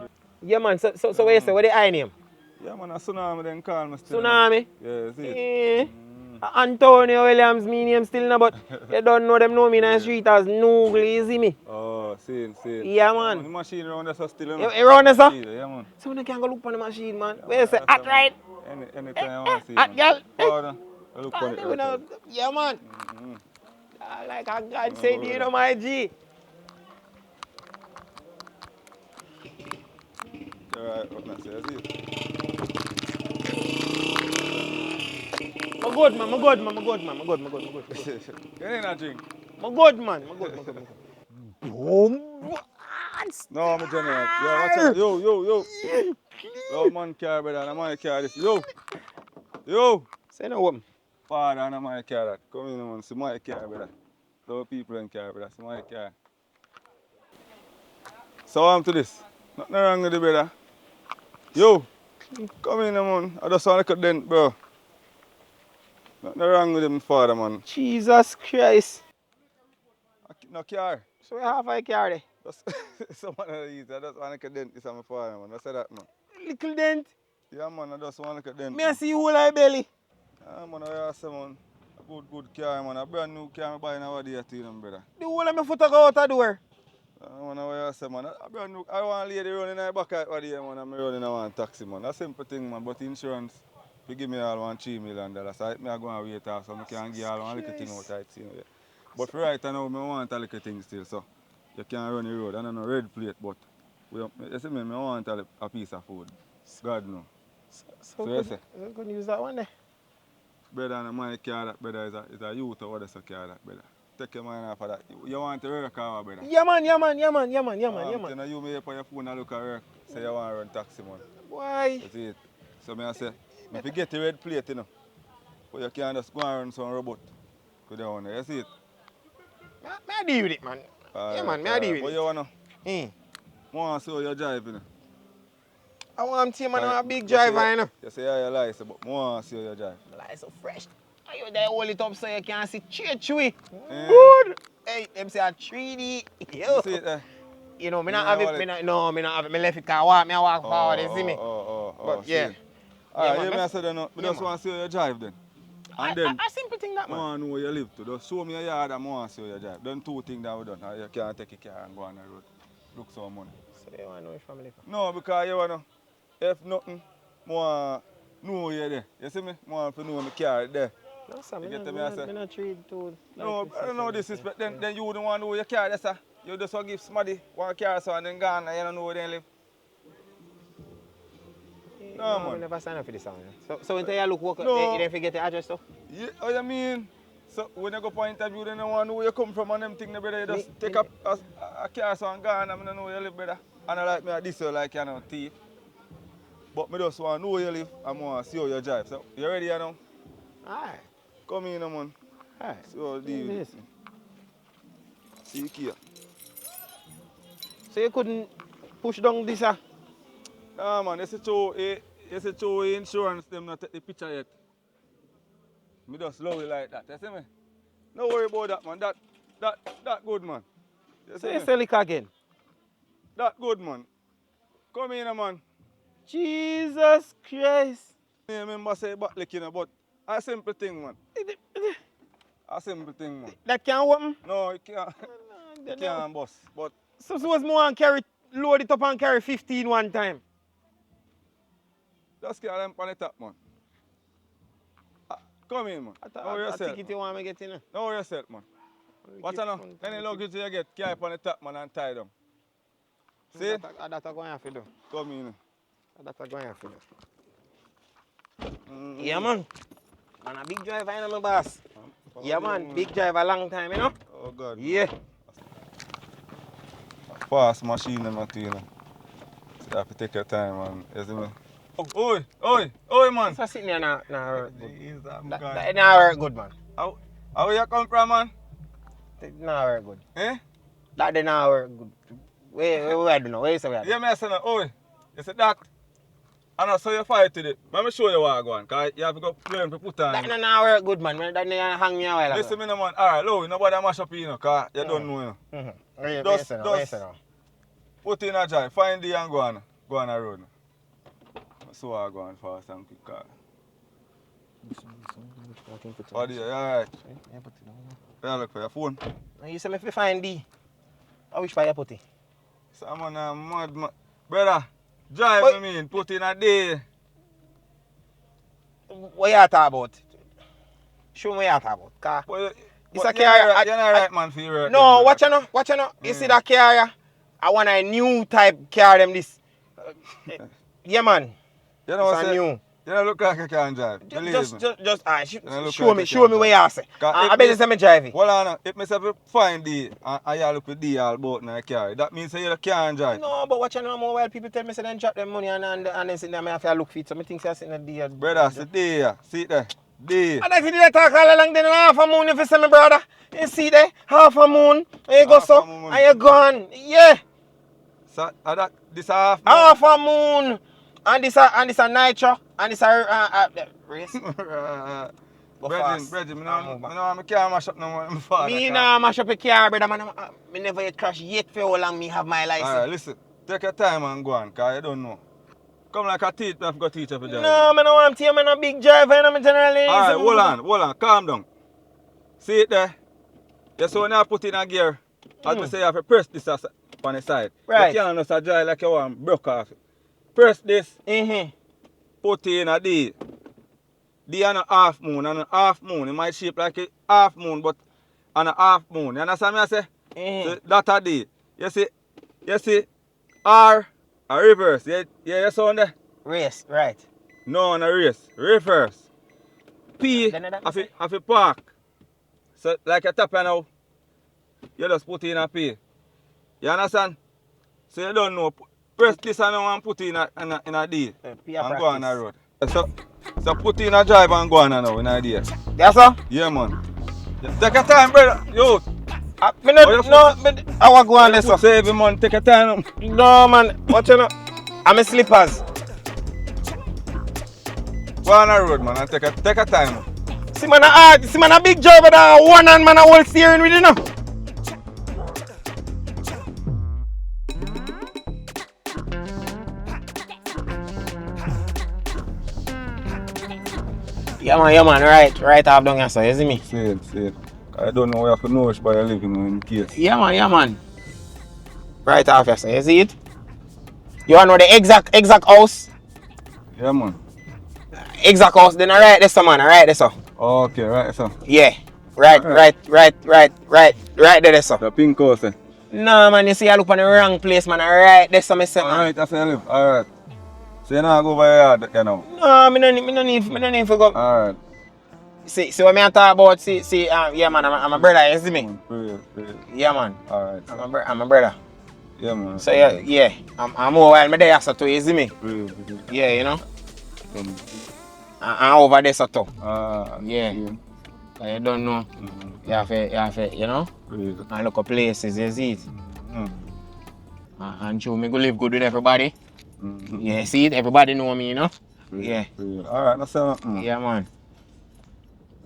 Yeah, man. So what you say? What the I name? Yeah man, a tsunami then call me still. Tsunami? Yeah, you see it? Eh. Antonio Williams, me name still no, but you don't know them know me in the street as Noogle, you see me? Oh, same. Yeah, man. The machine around there so still, you know? You around there, sir? Yeah, man. So when you can go look on the machine, man. Yeah, Where you say, that's hot man. right? Anytime you want to see it, Hot man. girl? Father, I look on it You right know, now. yeah, man. Like a God said, you know, my G. Alright, what not say, you see it? I'm good, man. I'm good. You ain't a drink? I'm good, man. I'm good. Boom. No, I'm a general. Yo, watch out. Yo. Yo, man, car, brother. I'm my car. This. Yo. Say no woman. Father, I'm my car. That. Come in, man. See my car, brother. Those people in car, brother. See my car. So I'm to this. Nothing wrong with the brother. Yo. Come in, man. I just want to cut dent, bro. Nothing wrong with him, father, man. Jesus Christ. No car. So you have a car there? Just someone of these. I just want to cut dent. This is my father, man. I said that, man. Little dent. Yeah, man. I just want to cut dent. Me I see whole eye belly. Yeah, man. I say, man. A good car, man. A brand new car I buy nowadays, to them, brother. The whole of my foot go out the door. Man, I say, man. A brand new. I want a lady running in the back of the man. I'm running a one taxi, man. A simple thing, man. But insurance, they give me all $3 million. So I go and wait off so I can get all one little thing out of it. You know. But for right now, I want a little thing still. So you can run the road. I don't know red plate, but you see me, I want a piece of food. God no. So you say? you could use that one there. Brother, and my car, that brother is a youth or what is a car, that brother. Take your mind off of that. You want to work or brother? Yeah, man. You know, You may up on your phone and look at work, say you want to run taxi, man. why? That's it. So I say, if you get the red plate, you know, but you can just go and run some robot. Go down there, you see it? I deal with it, man. Yeah, man, I deal with What it. you want to? I Want to see how you drive, you know? want to man, I'm a big driver, you know. You say you license, but I want to see how you drive. Like so fresh. Are you there hold it up so you can see straight. Eh. Good. Hey, them say a 3D. Yo. You see it there? You know, me You not know have what it. it- Me not have it. Me left it car walk. Me walk forward. You see me? But see. yeah. Alright, man, you may that's- say that no. I yeah, just man. want to see how you drive then. And then, I simple thing that, I man. want to know where you live to. Just show me your yard and I want to see how you drive. Done two things that we done. You can't take a car and go on the road. Look some money. So you want to know if family from? No, because you want to, if nothing, I want to know you there. You see me? I want to know my car there. No, sir. You get Me me, I say? not treat too. No, I don't know disrespect. Then you wouldn't want to know your car there, sir. You just want to give somebody one car so and then gone and you don't know where they live. No, I man. never sign up for this song. So until you look work, No. you don't forget the address stuff. Yeah, what you mean? So when you go for an interview, they don't want to know where you come from and them things, brother. You just take a car so and gone and I don't know where you live, brother. And I like me at this, like you know, thief. But I just want to know where you live and I want to see how you drive. So you ready you know? Alright. Come in, man. Alright. See how you deal with Yes. it. See here. So you couldn't push down this, Nah, man, you see show insurance, them not take the picture yet. Me just love it like that, you see me? No worry about that, man. That good, man. You So see you me? sell it again? That good, man. Come in, man. Jesus Christ. I remember say back like, you know, but a simple thing, man. A simple thing, man. That can't happen? No, it can't. No. It can't bust. But So suppose more and load it up and carry 15 one time. Just carry them on the top, man. Come in, man. Know yourself. ticket you want me get in? Know yourself, man. Watch out now. Any luggage you get, carry on the top, man, and tie them. See? That's what I'm going to do. Come in. That's what I'm going to do. Yeah, man. Man, a big driver, you know, my boss. Yeah, man. Big driver, long time, you know? Oh, God. Yeah. Fast machine and that, you know. So you have to take your time, man. You see me? Oi, man. So sitting there now, work good. Jeez, That now work good, man. How you come from, man? That now work good. Eh? That they now work good. Where I do now? Where you say we are? Yeah, me say now, oi. You see that? And I saw you fight today. Let me show you what I go on, because you have to go learn to put on. That now work good, man. That they hang me a while ago. Listen me now, man. Alright, look, nobody mash up you, know, because you don't know, you know. Where you say now? Put in a drive, find the and go on the road. So I go on fast and quick car. Oh, dear, alright. Yeah, look for your phone. You say me fi find D. I wish for you put it. Someone mad, man. Brother, drive me in, put in a day. What you talk about? Show me what you talk about. Well, It's a carrier. You're not right, man, for your No, watch you know. You see that carrier? I want a new type car them this. Yeah, man. You know It's a new. You don't look like you can drive. Believe me. Just show me where you say. I bet you say me drive it. Well, Anna, if myself find D and you look with D all about in a car, that means you can't drive. No, but watch you know more while people tell me say they drop them money and then sit there I have to look for it. So I think I sit in the D. Brother, sit there. Sit there. D. And I see they talk all along then half a moon if you say me brother. You see there? Half a moon. And you go so and you gone. Yeah. So this half moon. Half a moon. And this a nitro. And this a race. Brethren, I can't mash up no more. Me nah mash up a car, brother, man. Me never yet crash yet for how long me have my license. Alright, listen. Take your time and go on, because you don't know. Come like a teach, I've got teach up a driver. No, man, I want to tell you, I'm a big driver, and I'm generally. Alright, hold on, calm down. See it there? You see when you put in a gear, as I say, you have to press this on the side. Right. You can't just drive like you want, broke off. Press this, Mm-hmm. put in a D. D on a half moon, and a half moon. It might shape like a half moon, but on a half moon. You understand me I say? Mm-hmm. So that a D. You see, R, a reverse. You sound there? Race, right. No, on a race. Reverse. P, have a park. So like a tap now, you just put in a P. You understand? So you don't know. Press this and put in a D. And go on the road. So put in a drive and go on now in a D. Yes, sir? Yeah, man. Take your time, brother. Yo. I want to go on this, sir. Save him, man. Take your time. No, man. Watch out. I'm a slippers. Go on the road, man, and take your time. See, man, a big driver that one hand, man, a whole steering with you, know. Yeah, man, right off down here, so you see me? See it. I don't know where you know which by you living in case. Yeah, man. Right off here, so you see it? You want to know the exact house? Yeah, man. Exact house, then right there, man, right there, so. Okay, right, so. Yeah, right there, so. The pink house, eh? No, man, you see, I look on the wrong place, man, right there, so, me say, man. Alright, that's where you live. Alright. So you not go by your yard, you know? No, me no need for go. Alright. See what me talk about, yeah, man, I'm a brother, you see me? Praise. Yeah, man. Alright. I'm a brother. Yeah, man. So, yeah, I'm over while me there, so too, you see me? Praise. Yeah, you know? I'm over there, so too. Yeah. You don't know. You have to, you know? Praise. And look at places, you see it? And sure, me go live good with everybody. Yeah, see it? Everybody know me, you know? Yeah. Alright, that's all. Yeah, man.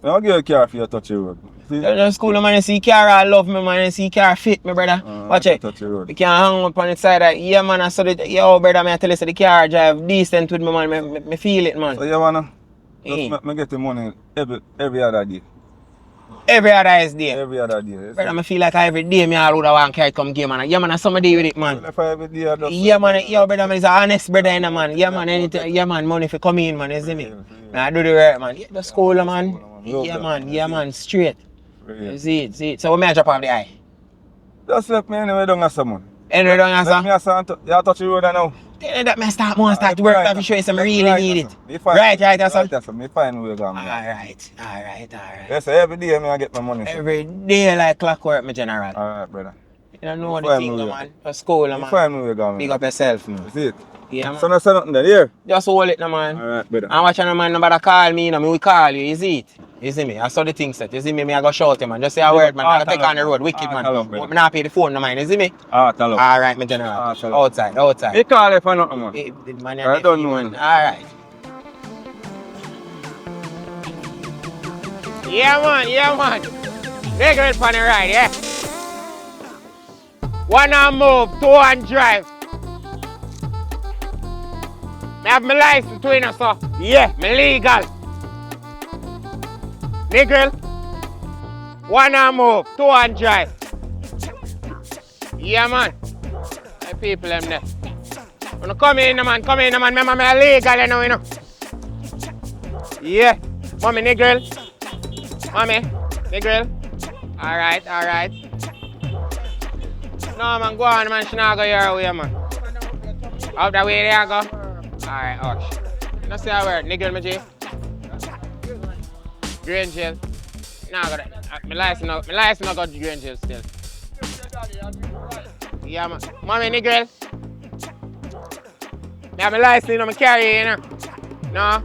I'll give you a car for your touch your road. That's cool, man. You see car, I love me, man. You see car fit me, brother. Watch it. Touch your road. You can't hang up on the side. Yeah, man. I saw it. Yo, brother, man, I tell you, so the car drive decent with me, man. Me feel it, man. So you wanna? Just me get the money every other day. Every other is there. Every other day. Brother, I feel like every day me all would want carry come game, man. Yeah, man, some day with it, man. Every day, Yeah, man, yeah, brother, man, is an honest brother, you know, man. Yeah, man, anything, yeah, man, money for come in, man, you see me? I do the work, man. Yeah, the school, man. Yeah, man, straight. You see it. So, what may I drop off the eye? Just let me anyway down as someone. Anyway, don't answer. Let me answer. You touch the road now. Tell me that me start to work to show you some really need it. Right, that's me find where going. Alright. Yes, every day I get my money. Every day like clockwork, my general. Alright, brother. You don't know the thing, man. For school, man. You find where going. Big up yourself, man. See it? Yeah, man. So, not say nothing there. Here. Just hold it, no, man. Alright, brother. And watch no man, nobody call me, you know, me will call you, you see it? You see me? I saw the thing set. You see me, I go shout you, man. Just say a word, man. I take on the road, wicked, man. I'm not pay the phone, no, man. You see me? Tell Alright, my general. Outside. You call if I know, man. Man, I don't know. Alright. Yeah, man. They go for the ride, yeah? One and move, two and drive. I have my license to you, so yeah, me legal. Nigga, one and move, two and drive. Yeah, man. My people them there. When come in, man. Remember me legal, you know. Yeah. Mommy, nigga. Alright. No, man, go on, man. She not go your way, man. Out the way there, go. Alright, hush. You say a word, nigga, my G. Green jail. Nah, got that. My license not got green jail still. Yeah, man. Mommy, nigga. I have my license, you know, I carry it, you know. No?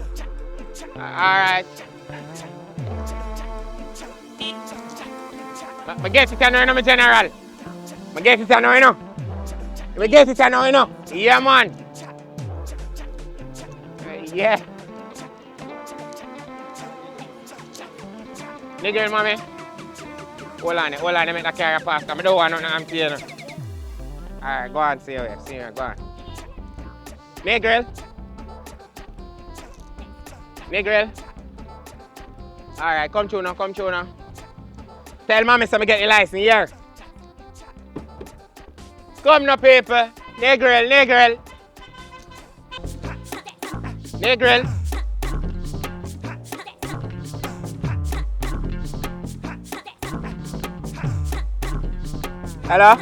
Alright. I get it now, my general. I get it now, you know. Yeah, man. Yeah. Nigga, mommy. Hold on, make that carry past. I don't want nothing empty, you know. Alright, go on, see you, go on. Nigga. Alright, come through now. Tell mommy so I get your license here. Come now, people. Nigga. Hello?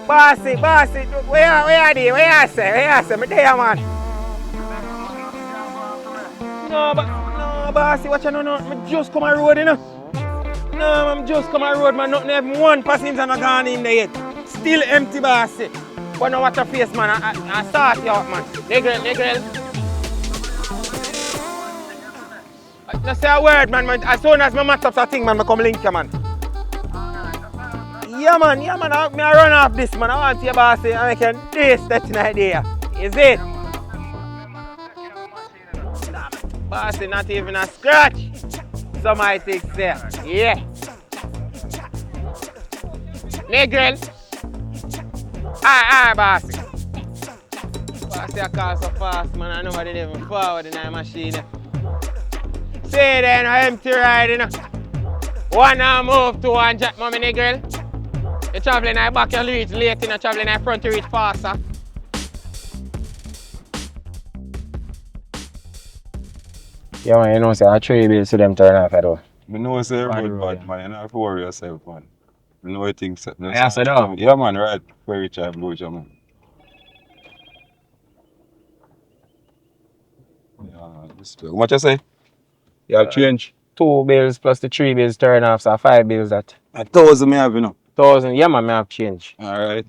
Bossy, where are they? Where are they? Me there, man. No, bossy, watch out, no. Me just come on road, you know. No, I'm just come on road, man. Not even one passenger not gone in there yet. Still empty, bossy. But now watch your face, man. I start you out, man. Nigga. Just say a word, man. As soon as my match up that thing, man, I come link you, man. Yeah, man. I run off this, man. I want you, bossy, and I can taste that idea. Is it? Bossy, not even a scratch. Somebody takes there. Yeah. Nigga. Aye, bossy. Bossy, I call so fast, man. I know what they even forward in that machine. Say then, empty ride, you know. One and move, two and jack, mommy, nigga. You're traveling at back, you reach late, you know, traveling at front, you reach faster. Yeah, man, you know, say, I 3 bills to them turn off at all. I know it's everybody bad, man. You don't have to worry yourself, man. You know what things set. Yeah, so no. Yeah, man, right. Very child, Boja, man. Yeah, this way. What you say? You have change? 2 bills plus the 3 bills turn off, so 5 bills that. 1,000 me have, you know. 1,000, yeah, man, I have change. Alright.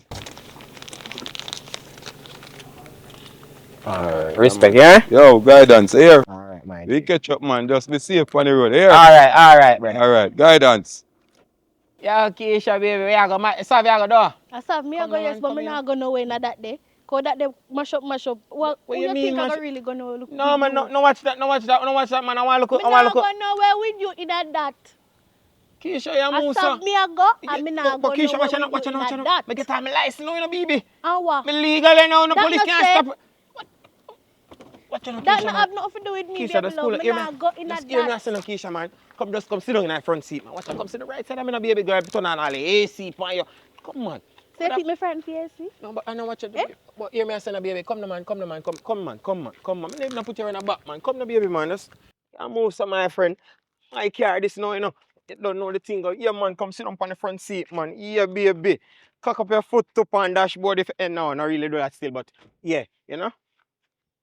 Respect, yeah? Yo, guidance, here. Alright, man. We catch up, man. Just be safe on the road, here. Alright, bro. Alright, guidance. Yeah, Keisha, baby, we are going to do. I saw me, I go yes, but I'm not going nowhere in that day. Because that day, mash up. What you mean, think I'm really going to look? No, man, no watch that, man. I want to look. I'm not going nowhere with you in that. Keisha, you move, sir. Me I go, and me not go Keisha, watch out. Me get my license, no, baby. And what? Me legal, you know, no police can't stop. Watch out, That Keisha, not man. have nothing to do with me, Keisha, baby just love. cool. Me Hear me. nah go in Just at hear me, I that. say no, Keisha, man. Just come sit down in that front seat, man. Watch out, come sit the right side. I'm a baby girl. Turn on all the AC for you. Come on. So you pick my friend PSC? No, but I know what you do. Eh? But hear me, I say no, baby. Come, no, man. Come, no, man. Come, man. Come, man. Come, man. Me never put you in a back, man. Come, no, baby, man. Just move some, my friend. I carry this now, you know. You don't know the thing. Yeah, man. Come sit on the front seat, man. Yeah, baby. Cock up your foot up on dashboard if no, not really do that still, but yeah, you know.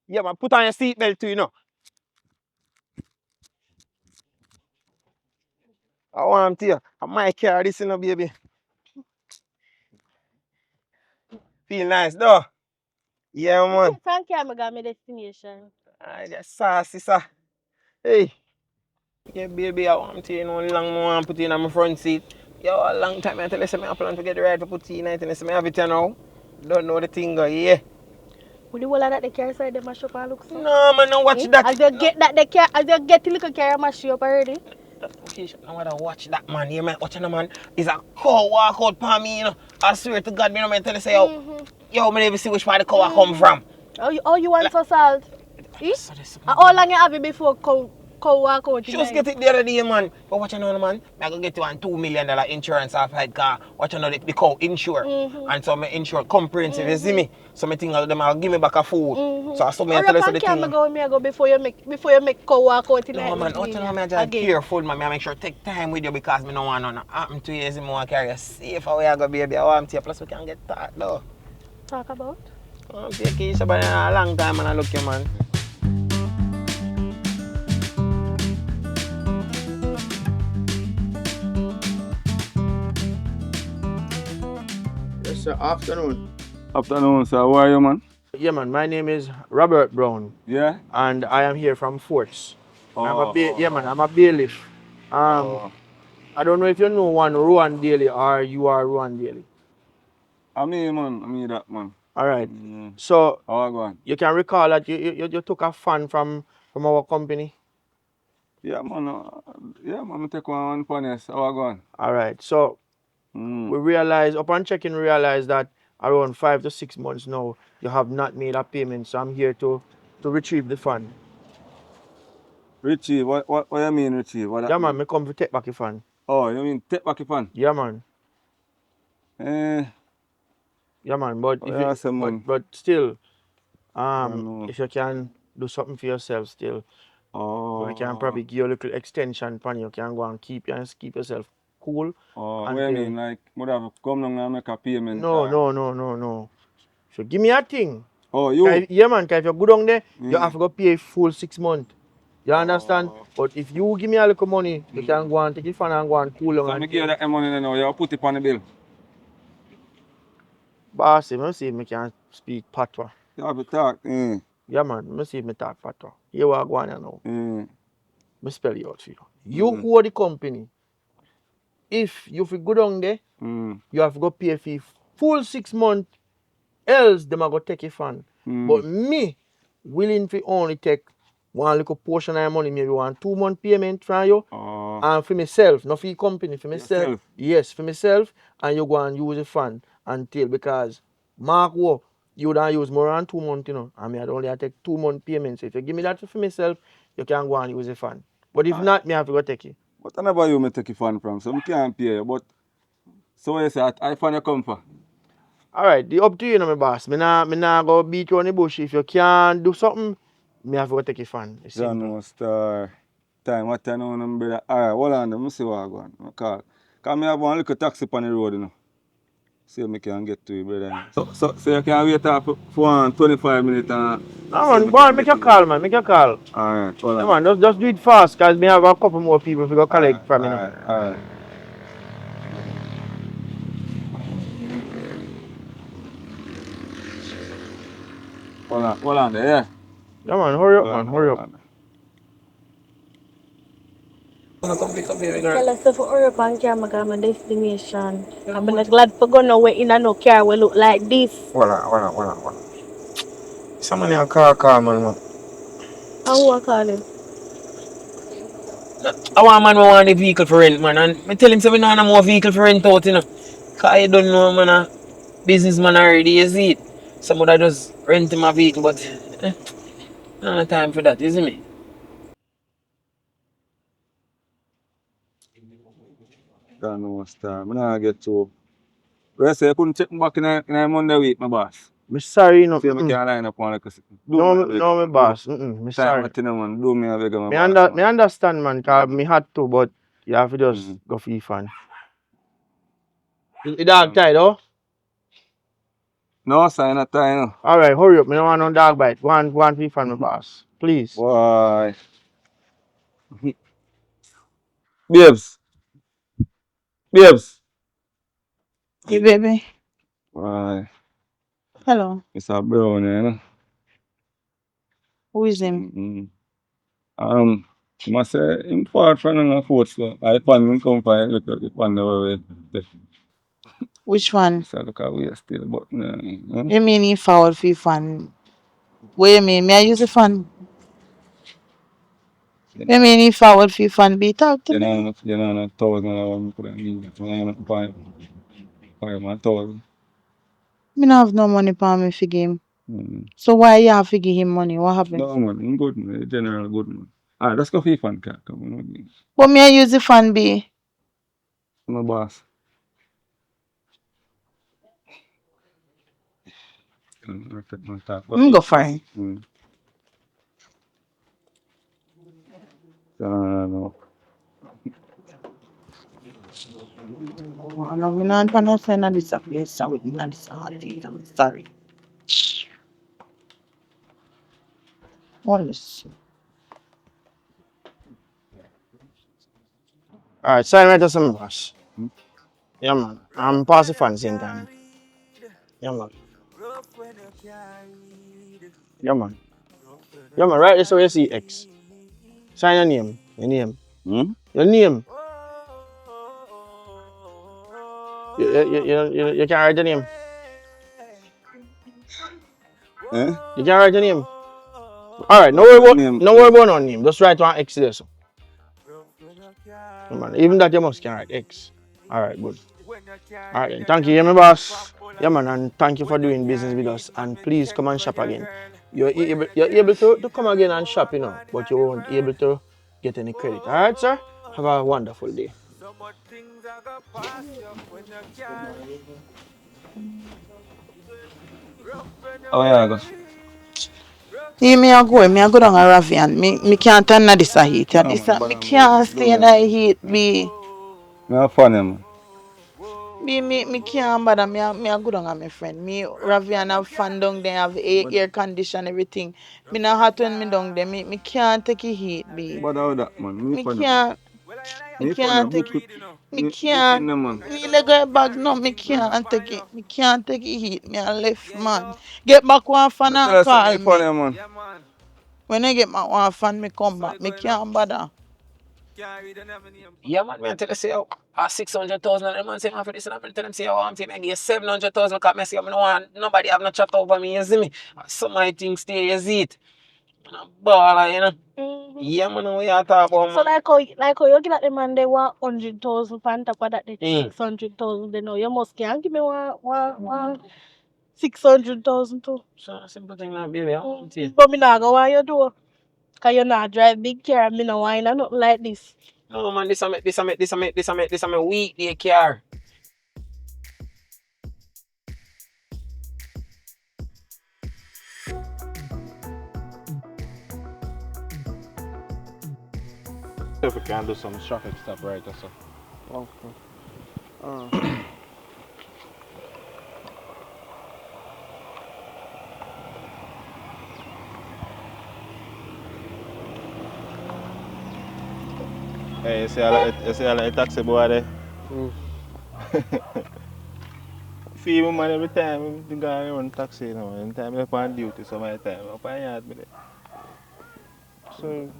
Yeah, man. Put on your seatbelt too, you know. I want to you. I might carry this, you know, baby. Feel nice, though. Yeah, man. Thank you, I got my destination. I just saucy, sir. Hey. Yeah, baby, I want to, you know, long more and put it in my front seat. Yo, a long time I tell you, I plan to get the ride to put in it, and I have it now. Don't know the thing, yeah. Would you all of that the car side them mash up and look so? No, man, don't watch that. As you get that the car, as you get the little car mash you up already. Okay, I want to watch that, man. You might watch that, man. It's a cow walk out for me, you know. I swear to God, me no man tell you, say, yo, me never see which part the cow come from. Oh, you want for salt? How long you have it before cow walk out? Just get it the other day, man. But watch now, man. I go get you on $2 million insurance off head car. Watch now, the cow insure. And so me insure comprehensive, you see me? So me think them I'll give me back a food. So I saw me tell you the thing. Me go before you make cow walk out in no, man, watch now, me just careful, man. I make sure take time with you because me don't want nothing happen to you. As me want to carry you safe away, I go, baby. I want to you. Plus we can get talk, though. Talk about? I'm taking you but a long time, and I look you, man. Yes, sir. Afternoon. Afternoon, sir. How are you, man? Yeah, man. My name is Robert Brown, Yeah? and I am here from Forts. Oh, I'm a bailiff. I don't know if you know one Rowan Daly or you are Rowan Daly. I mean, man. I mean that, man. All right. So How I go on? you can recall that you took a fan from our company. Yeah, man. I take one honest. How I go on? All right. So we realized, upon checking, we realized that around 5 to 6 months now, you have not made a payment. So I'm here to retrieve the fund. Richie, what you mean, Richie? What that Yeah, mean? man, me come to take back your fund. Oh, you mean take back your fan? Yeah, man. Yeah, man. But but still, if you can do something for yourself still, we can probably give you a little extension pan you can go and keep yourself cool. What you mean? Like, would have come down and make a payment? No. So give me a thing. Oh, you? Yeah, man, because if you go down there, you have to go pay full 6 months. You understand? But if you give me a little money, you can go and take it fan and go and cool down. So I give you that money now, you put it on the bill. Boss, let me see if I can speak patois. You have to talk. Yeah, man, let me see if I talk patois. Here what I go on here now. Me spell it out for you. You who are the company, if you go down there, you have to go pay for full 6 months, else them are going to take it fan. But me, willing to only take one little portion of your money, maybe 1 2 month payment from you, and for myself, not for your company, for myself. Yourself? Yes, for myself, and you go and use the fund until, because Mark, you don't use more than 2 months, you know, and me I'd only take 2 month payments. So if you give me that for myself, you can go and use the fund. But if not, me have to go take it. But I never you me take your fan from, so I can't pay you. But, so what you say, I find you come for? Alright, the up to you, my boss. Me nah go beat you on the bush. If you can't do something, me have to go take your fan. It's John simple. Star. Time, what time now, brother? Alright, hold on, let me see what I go on. I call. Because I have one little taxi on the road, you know. See if I can get to you, brother. So you can wait up for 25 minutes and... No, man, go on, make your call, man. Make your call. Alright, hold on. Yeah, man, just do it fast, because me have a couple more people to go collect from you now. Alright. Hold on there, yeah? Yeah, man, hurry up, man, hurry up. Tell us to hurry up and carry my destination. I'm not glad for going nowhere in a no car will look like this. Hold on. Somebody a call, man. And who I call him? I want man who want the vehicle for rent, man. And I tell him, say, we don't have more vehicle for rent out, you know. Because you don't know, man, a businessman already, you see it. Somebody just rent him a vehicle, but No time for that, isn't it? Don't know what's time. I don't get to. Well, I say I couldn't check me back in a Monday week, my boss. Me sorry, no. See, I can't line up on like do No, me a beg. no, me Do boss. Me time sorry. at man. Do me a beg, my Me, boss, me man. understand, man, because me had to, but you have to just go for fun. The dog tied, oh? No, sign not time, no. Alright, hurry up. Me don't want no dog bite. Go on for fun, my boss. Please. Boy. Babes. Babes. Hey, baby. Boy. Hello. It's a brown, you know. Who is him? Must say, him far from the foot, so I find him come for look at the one way. Which one? So look at we are still, but You mean he foul for fun? What you mean? May I use the fun? You mean he foul for fun? Be talk to me. you know, $1,000 put on me. You know, five man thousand. Me not have no money for me for game. So why you have to give him money? What happened? No man, I'm good man, general good man. Alright, let's go for fun cat. Come on, But me I use the fun be. my boss. I'm go for him. No. No, me not want to send this up here. So with me this hard. I'm sorry. What is? Alright, sign right to some boss. Yeah, man. I'm pass the fun same time. Yeah, man. Yeah, man. Yeah, man. Right this way you see X. Sign your name. Your name. Your name. You can't write your name. You can't write your name. Alright, no worry about no name. Just write one X there. So. Yeah, man. Even that you must can write X. Alright, good. Alright, then. Thank you, my boss. Yeah, man, and thank you for doing business with us. And please come and shop again. You're able to come again and shop, you know, but you won't be able to get any credit. Alright, sir? Have a wonderful day. Oh yeah, go. Me I go down a Ravian. Me can't turn this a heat. Me can't stay in a heat, be. Me have fun, man. Me can't bother. Me a go down with my friend. Me Ravian have fun down there, have air condition, everything. Me not hot when me down there. Me can't take the heat, be. But how that, man? Me Me fun, can't. Me me fun, can't book take it. it. Me Book can't. in the man. Me let go back no. Me can't take it. Me can't take the heat. Me a left man. Get back one fan Me and tell us call me fun, me. man. When I get my one fan, me come back. Me can't bother. Yeah, man, I tell you, say, 600,000, and the man say, man, for this, and I tell them, say, oh, I'm saying, I give 700,000, because I say, I don't want nobody have no chat over me, you see me? Some of my things stay, you see it? And I'm baller, you know? Yeah, man, we are talking about, So man. like how you give that the man they want 100,000 for top of that they 600,000 they know you must can give me one 600,000 too. So, simple thing like, baby, I want it. But me not go why you do. Cause you not drive big car and me no wine or nothing like this. No, man, this a me weekday car. If we can do some traffic stop right or so. Okay. Hey, you see all the taxi boy there? See him man every time he go and run taxi, you know. Every time I'm on duty, so my time up on yard with it. So,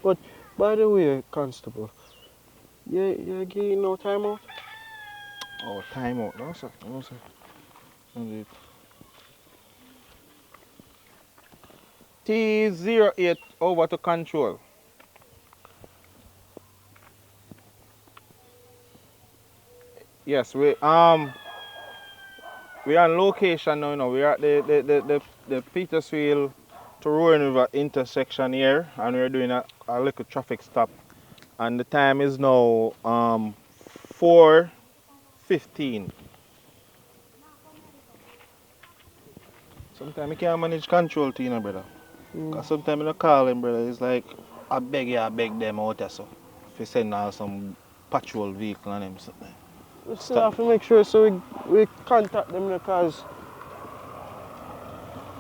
but by the way, Constable, you give no time out? Oh, time out, no sir, no sir. Indeed. T08 over to control. Yes, we on location now, you know. We're at the Petersfield to Rowan River intersection here, and we're doing a little traffic stop. And the time is now 4:15. Sometimes I can't manage control to you know, brother. Because sometimes I call him, brother, it's like, I beg them out there, so. If you send out some patrol vehicle and them something. We still have to make sure so we contact them because.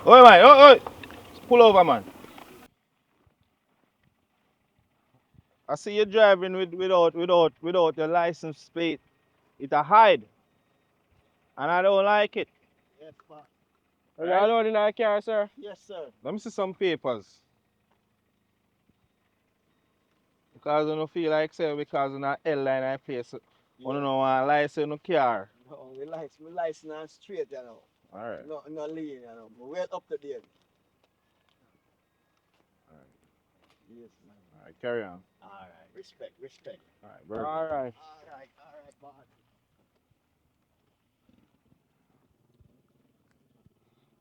Oi, man, oi! Pull over, man. I see you driving without your license plate. It's a hide. And I don't like it. Yes, boss. Are you alone in our car, sir? Yes, sir. Let me see some papers. Because I don't feel like say because in a L line I place. I don't know why license no car. No, we license on straight, you know. Alright. No lean, you know. But we're up to date. Alright. Yes, man. Alright, carry on. Alright. Respect. Alright, very Alright, boss.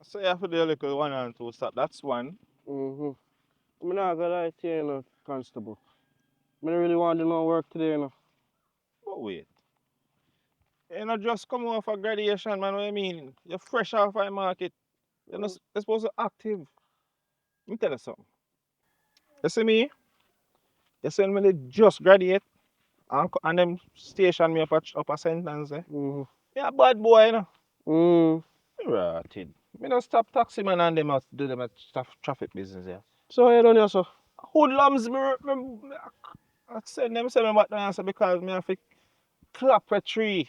So you have to do a little 1 and 2 stop. That's one. I'm not gonna lie to you, you know, constable. I don't really want to do no work today, you know. But wait. You know just come off a graduation, man. What you mean? You're fresh off the market. You're supposed to be active. Let me tell you something. You see me? You see when they just graduate and them station me up a sentence, eh? You're a bad boy, you know. Rotted. Me don't stop taxi man and them out do them traffic business, yeah. So you done here, sir? Hoodlums I send them back down answer because me have to clap a tree.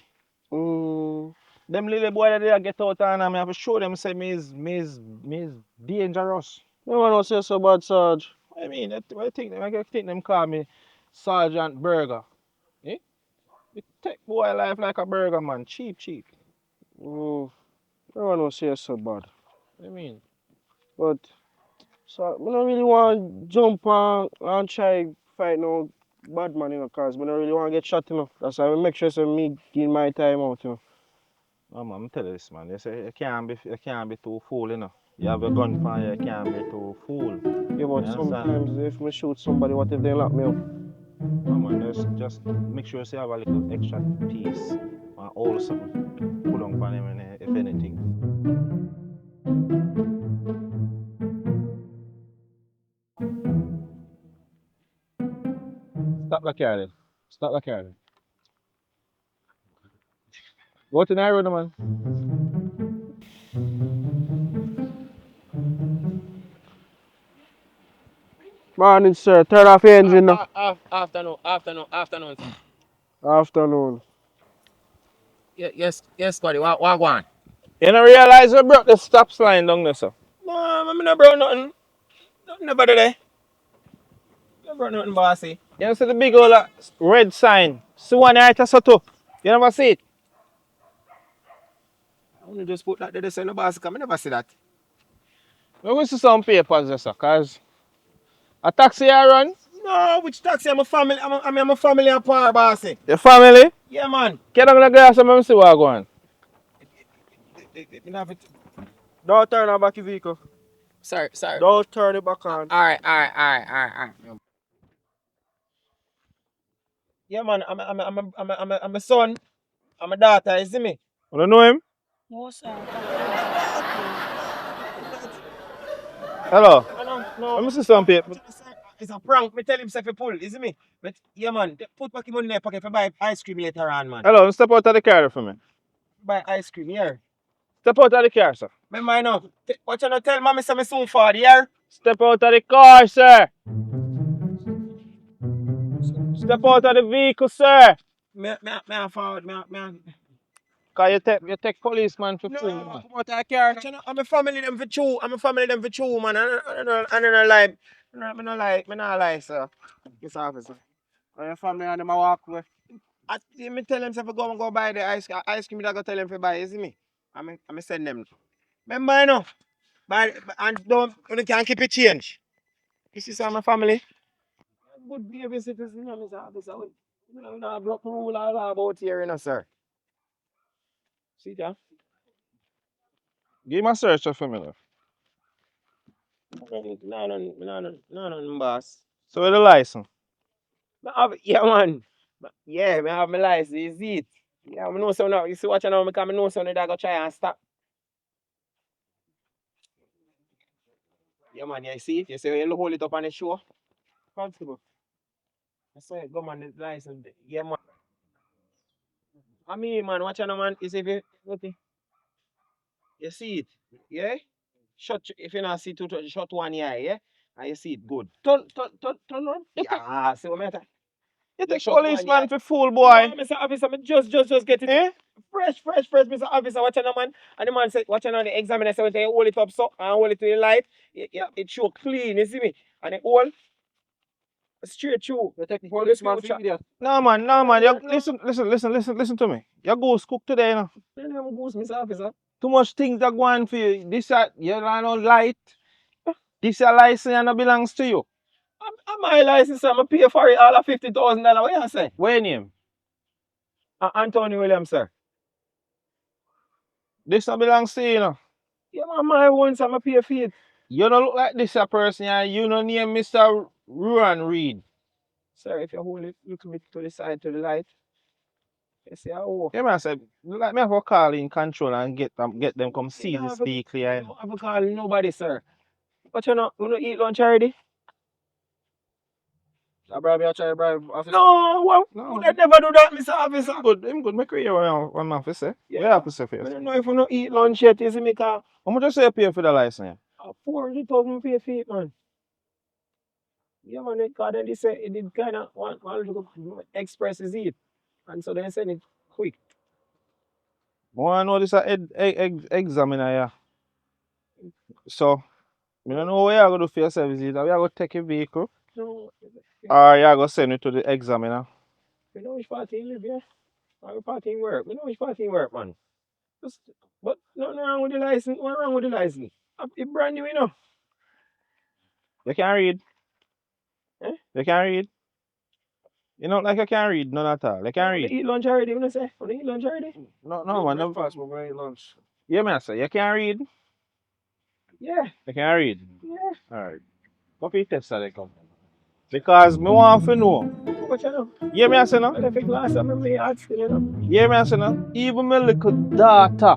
Them little boy that they get out and I have to show them say me is dangerous. No one will say so bad, Sarge. I mean, what you think them? I think them call me Sergeant Burger. Eh? You take boy life like a burger, man. Cheap. No one will say so bad. What you mean? But, so, I don't really want to jump on and try fight no bad man, you know, because I don't really want to get shot, you know. That's why I make sure so me give my time out, you know. Oh, man, I'm telling you this, man. You say you can't be too fool, you know. You have a gun for you can't be too fool. Yeah, but sometimes if I shoot somebody, what if they lock me up? No, man, just make sure you have a little extra piece or all something. Put on for them, if anything. Stop the car then. Stop the car then. Go to the road, man. Morning, sir. Turn off your engine now. Afternoon. Afternoon. Yes, Scotty. What on? You don't realize you broke the stop sign down there, sir? No, I never broke nothing. Never did I. Never broke nothing, bossy. You see the big old red sign? See one right there, so too. You never see it? I only just put that there, so no bossy, I never see that. We will see some papers there, sir, because a taxi I run. No, which taxi? I'm a family. I'm a family apart, bossy. Your family? Yeah, man. Get on the glass and let me see what going. Don't turn on back your vehicle. Sorry. Don't turn it back on. All right. Yeah, man. I'm a son. I'm a daughter. You see me? You don't know him? No, sir. Hello. No. Let me see some papers. It's a prank. Me tell him if he pull. You see me? But yeah, man. Put back your money in your pocket for buy ice cream later on, man. Hello, step out of the car for me. Buy ice cream here. Step out of the car, sir. Remember, I know. What you not tell mommy say me soon for the year? Step out of the car, sir. Step out of the vehicle, sir. Me forward. Cause you take policeman for No, fool, come man. out of the car. I'm a family them for true. Man. I don't lie. Me not lie, sir. Yes, officer. And your family and them a walk away. Me tell them if I go buy the ice cream, I go tell them to buy. You see me? I'm send them. Remember, I know. Buy and don't you can't keep it change. You see, sir, my family. Good behavior citizen, you know, Mr. Officer. We don't broke the rule all about here, you know, sir. See, John? Give him a search for me, love. No, boss. So where the license? Yeah, man. Yeah, I have my license. You see it? Yeah, I know so now. You see what you know? Because I know so now that I go try and stop. Yeah, man. You see it? You see when you hold it up on the show? Constable. I say, go man, the license. Yeah, man. I mean, man, watch out, man. You see if you, you see it? Yeah? Shut, if you not see two, shut one eye, yeah? And you see it good. Turn on. Yeah, see what I mean? You take Shut one policeman eye. for fool, boy. No, Mr. Officer, me just get it. Eh? Fresh, Mr. Officer, watch out, man. And the man said, watch out on the examiner, say, when you hold it up so, and hold it to the light, yeah, it show clean, you see me? And it all straight through. You take the policeman for idiot. No man. You, listen to me. Your goose cook today, you know. I'm goose, Mr. Officer. Too much things are going for you. This you don't know light. This your license and it belongs to you. I'm my license, I'm a pay for it all of $50,000. What you say? Where name? Anthony Williams, sir. This not belongs to you, you know. Yeah, man, my own, so I'm a pay for it. You don't look like this a person and you don't name Mr. Ruan Reed. Sir, if you hold it, look me to the side, to the light. You see how? Yeah, man, say, like me have to call in control and get them come see this vehicle here. I don't call nobody, sir. But you don't eat lunch already? I bribe you, try to bribe officer. No, well, No. would I never do that, Mr. Officer. I'm good. Make you one officer. Yeah. Where officer for I you? don't know if you don't eat lunch yet, you see me, car. How much you say you pay for the license? 400,000 pay for it, man. Yeah, man, because then they say it did kind of one little express is it. And so they send it quick. I know this is examiner here. So, I don't know what you're going to do for yourself. Is it that you're going to take a vehicle No, or you're going to send it to the examiner? we know which party you live, yeah? Or which party you work. We know which party you work, man. Just, but nothing wrong with the license. What wrong with the license? It's brand new, you know. You can't read. Eh? You can't read. You know, like you can't read, none at all. You can't When read. they eat lunch already, when I say, when they eat lunch already? No, man. No. Breakfast, we're going to eat lunch. Yeah, man, say you can't read. Yeah, You can't read. yeah. Alright. What for you test that they come? Because me want to know. What you know? Yeah, me I say no. I left a glass of my heart still, you know. Yeah, me I say no. Even my little daughter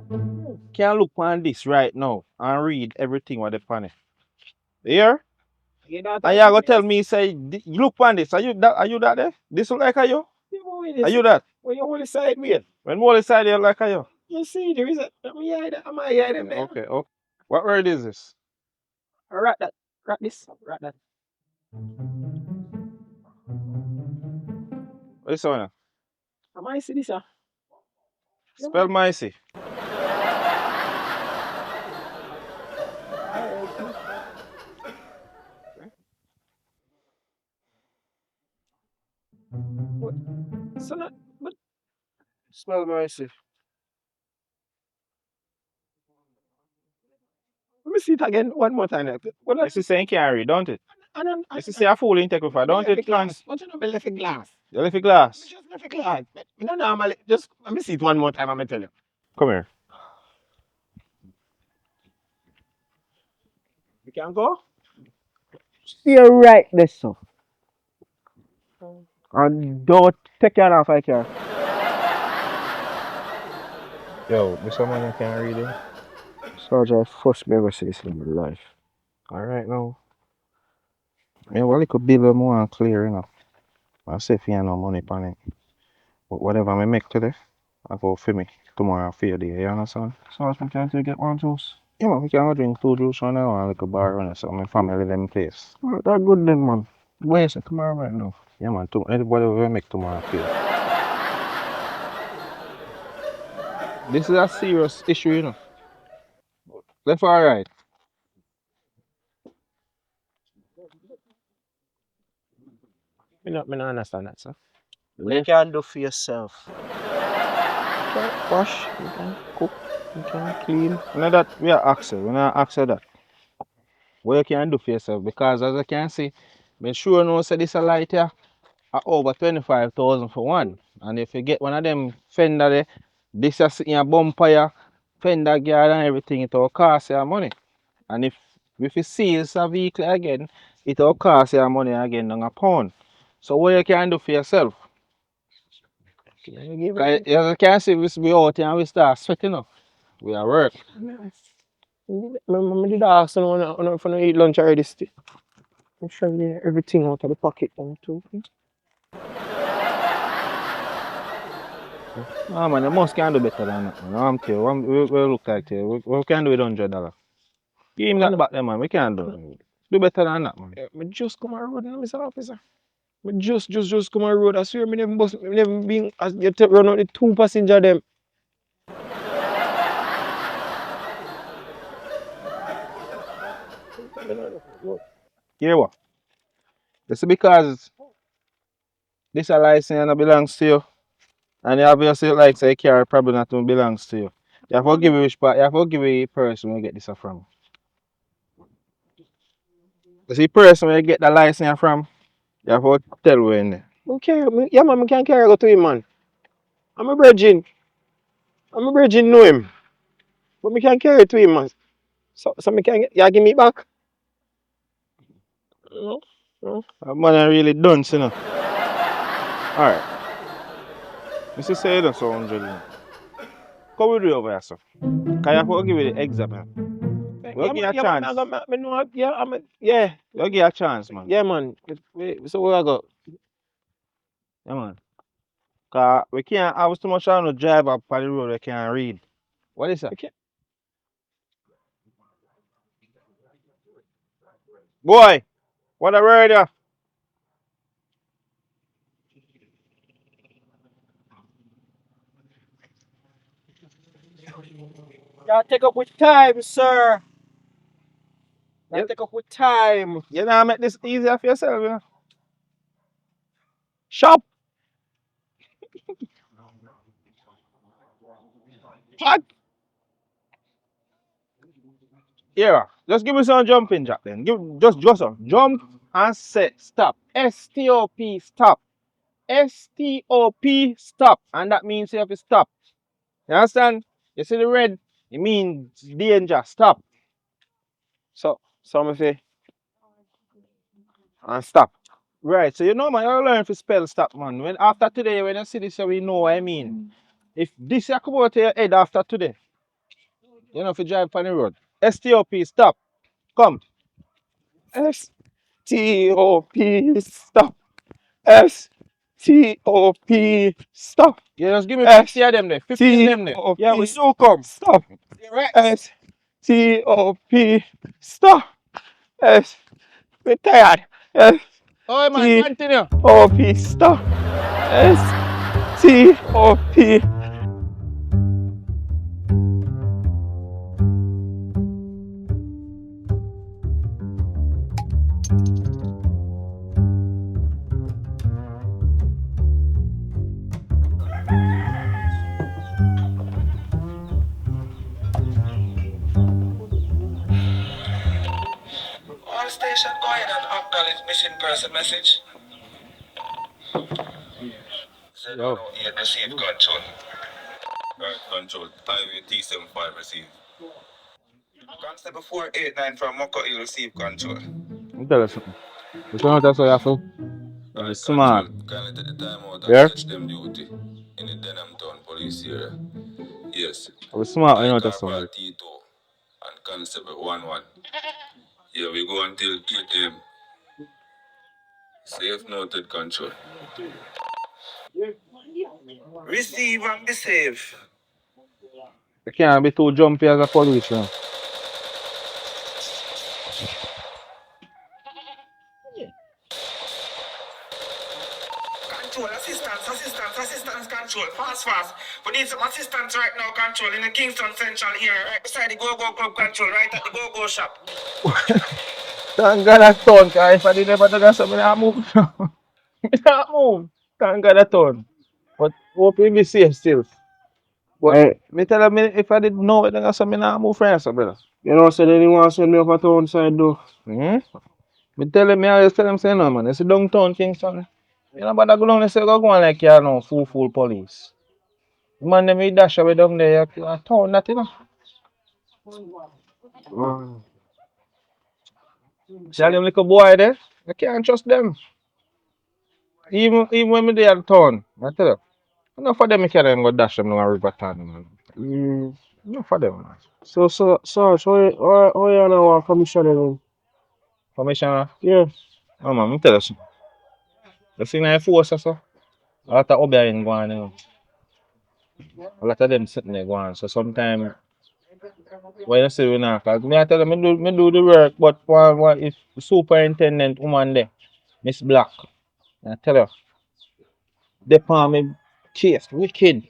can look on this right now and read everything what they on it. Here? You know, And you go tell me, say, look on this. Are you that there? This look like a you? Are you that? When you hold the side, mate. When more side you like a you? You see, there is a, I'm a hide them there. Okay. What word is this? Rat that. Rat this. Rat that. What is one? Am I see this, sir? Spell Micey. So not, but Smell mercy. let me see it again one more time. What This is saying carry, don't it? This is say a fool in take with don't it? Glass. What you know, me left a glass. You left a glass. Me just left a glass. Me not normally, just, let me see it one more time, I'm going to tell you. Come here. You can go? Stay right there, sir. And don't take your off I care. Yo, this someone you can't read it. Sergeant, first me ever see this in my life. Alright now. Yeah, well it could be a little more clear, you know. I say if you have no money on it. But whatever I make today, I go for me. Tomorrow for your day, you understand? Sergeant, can I get one juice? Yeah man, we can go drink 2 juice right now and like a bar run or something. My family them place. Alright, that good then, man. Where is it tomorrow right now? Yeah man, whatever we make tomorrow for you. This is a serious issue, you know. Left or right? Me not understand that, sir. You can do for yourself. You can wash, you can cook, you can clean. None of that we are asking. We not ask you that. What you can do for yourself because as I can see, make sure you know say this a light here are over 25,000 for one. And if you get one of them fender there, this is in a bumper here, fender guard and everything, it will cost you money. And if If you seize a vehicle again, it will cost you money again on a pound. So what you can do for yourself? You can see we out here and we start sweating up. We are work. I did ask someone if I eat lunch already still. I'm sure everything out of the pocket now too. No man, the most can do better than that, man. I'm tell you, we look like you. We can do with $100. Give him that back there, man. We can do. Do better than that, man. I just come on road, Mr. Officer. I just come on road. I swear, me never been as you run out the two passenger them. Hear what? This is because this a license and belongs to you. And you obviously like say car probably not belongs to you. You have to give it which part you have to give it person where you get this from. You see person where you get the license from, you have to tell where in there. Okay, yeah man, I can't carry go to him man. I'm a virgin. Know him. But me can't carry it to him man. So me can yeah give me it back. No. That man are really done, you know. Alright. Mr. say that's 100. Come with you over here, sir. Can you have to give it the exam, man? We'll give you a chance. Yeah. We'll give you a chance, man. Yeah man. So where I go? Yeah, man. Cause we can't have too much on the drive up on the road we can't read. What is that? Okay. Boy, what a word ya? Yeah, take up with time, sir. Yeah, take up with time. You know make this easier for yourself, you know. Shop. Hot. Yeah, just give me some jumping jack then. Just some jump and set stop. S-T-O-P stop. S-T-O-P stop. And that means you have to stop. You understand? You see the red? It means danger. Stop. So me say And stop. Right, so you know man, you learn to spell stop man. When after today, when you see this, we know what I mean. If this you come out to your head after today, you know if you drive on the road. S-T-O-P stop. Come. S-T-O-P stop. S-T-O-P stop. You just give me 50 of them there. 50 of them there. Yeah, we so come. Stop. Right. S-T-O-P stop. S. We're tired. Oh man, continue. S-T-O-P stop. S-T-O-P. All station go ahead and acknowledge missing person message. Yo. Receive control. Right, control. Highway T75 receive. Constable 489 from Moko Hill receive control. Let me tell you something. You know that's what you have to be smart. Kindly take the time out and Yeah? catch them duty in the Denham Town police area. Yes. Be smart, you I know that's Corporal something. T2 and Constable 11. Yeah, we go until 8 a.m. Safe noted control. Receive and be safe. You can't be too jumpy as a police, you know. Control, assistance, control. Fast. We need some assistance right now, control, in the Kingston Central here, right beside the Go-Go Club, control, right at the Go-Go shop. Thank God I turn, cause if I did never do that, so I not move. I not move. Thank God I turn. But hope we be safe still. But me tell me if I didn't know it, then I said me not move friends, brother. You know, so then he wants to send me up a town side though. Me tell him, me always tell him say no man, it's a downtown Kingston. You know, but I go down there say go on like you know, full police. Man, them we dash away down there, you town that you know. See all them little boy there? I can't trust them. Even when me there at town, I tell you. Enough of them I carry them go dash them down a river town, man. Mm. Enough of them, man. So, Sarge, how you know what commissioner then? Commissioner, Yeah. oh man, me tell you something. You see now force us, so. A lot of obeying go on, you know. A lot of them sitting there going. So sometimes when you say we not, cause me I tell them me do the work, but one if the superintendent woman there, Miss Black, I tell you, they palm me case wicked.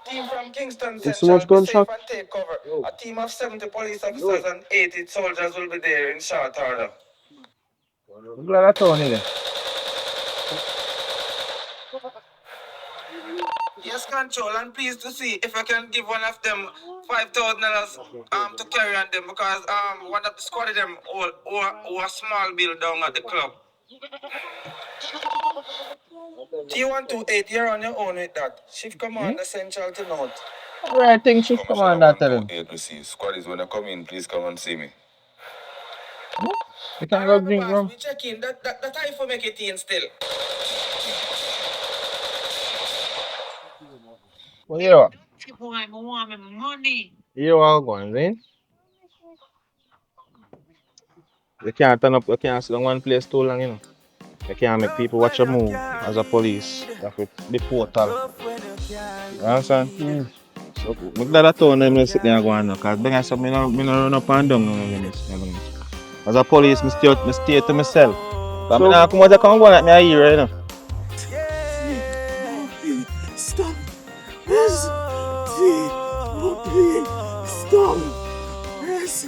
Team from Kingston It's so Central, much be safe gunshot. and take cover. A team of 70 police officers and 80 soldiers will be there in short order. I'm glad I told you there. Yes, control, and pleased to see if I can give one of them $5,000 to carry on them because one of the squad of them or a small bill down at the club. T128, you're on your own with that. Shift commander central to north. Right thing shift Commissioner commander tell him. 128 receive. Squad when I come in, please come and see me. You can't go Alright, my drink boss, rum. we check in. That time for make it in still. Well, you know what? You know what I'm going, man? You can't turn up, you can't sit in one place too long, you know. You can't make people watch your move as a police. You have to be total. You understand? Mm. So, I'm glad I told them to sit there and go on now, because I said, me no run up and down no minutes. As a police, I stay to myself. But I not come out and come go like me a hero, you know. Stop. Yes. Stop. Yes.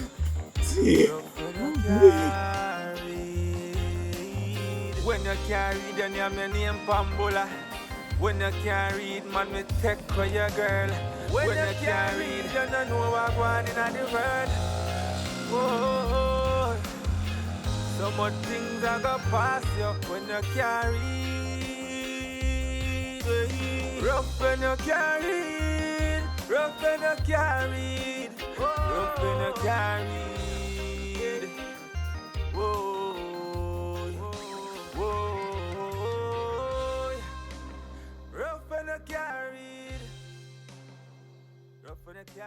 When you can't read, then you have your name Pambola. When you can't read, man, me take for your girl. When you can't read, you don't know what's going on in the world. Oh, so much things are gonna pass you when you can't read. Rough when you can't read. Rough when you can't read. Rough when you can't read. Whoa, whoa. Rough when you can't read. Rough when you can't.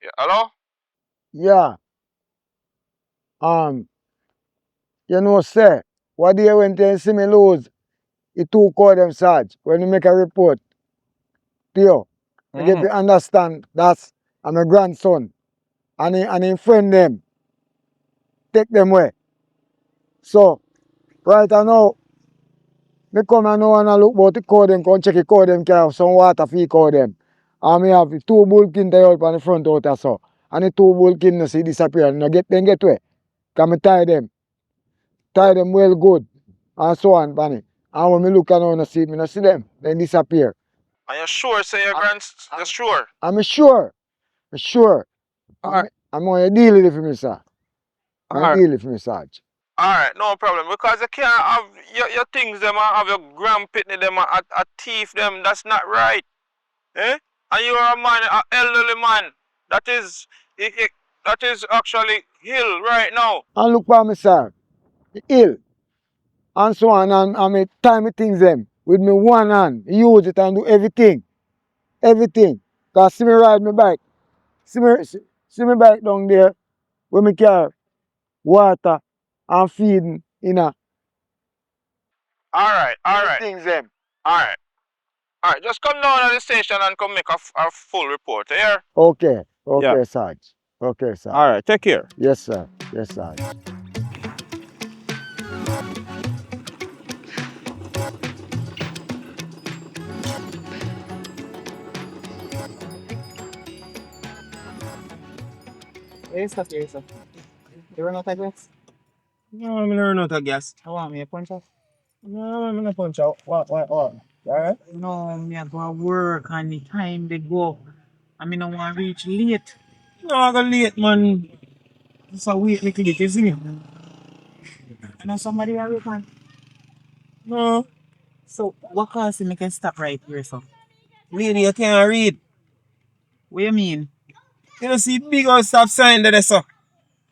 Yeah, hello? Yeah. Um, you know, sir, what day when they see me lose, he too call them Sarge. When you make a report to you, you get to understand that's I'm a grandson. And him friend them, take them away. So, right now, me come and now and I look about the code them, come check the code them, can have some water for code them. And me have 2 bull tie out on the front out or so. And the 2 bull no see disappear. And I get them get away. Can me tie them. Tie them well good. And so on, Bunny. And when me look around and see me, no see them. Then disappear. Are you sure, say your you're sure? I'm sure. I'm sure. I'm going to deal with it for me, sir. I'm going to deal with it for me, Sarge. Alright, no problem. Because you can't have your things them and have your grandpitney them and a thief them. That's not right. Eh? And you are a man, an elderly man. That is that is actually ill right now. And look for me, sir. Ill. And so on. And me tie me things them with me one hand. Use it and do everything. Everything. Because see me ride my bike. See me bike down there when me carry water and feeding, you know. Alright. Things them. Alright. Alright, just come down to the station and come make a full report, here. Okay. Okay, Yeah. Sarge. Okay, sir. Alright, take care. Yes, sir. Yes, sir. Yes, sir. You run out of gas? No, I'm gonna run out of gas. I want me a punch out. No, I'm gonna punch out. What? Alright? No, me I go to work and the time they go. I mean, I want to reach late. No, I got late, man. So wait, little late, you see me? I know somebody are waiting. No. So what cause me can stop right here, so? Lady, you can't read. What you mean? You don't see big old stop sign there, so.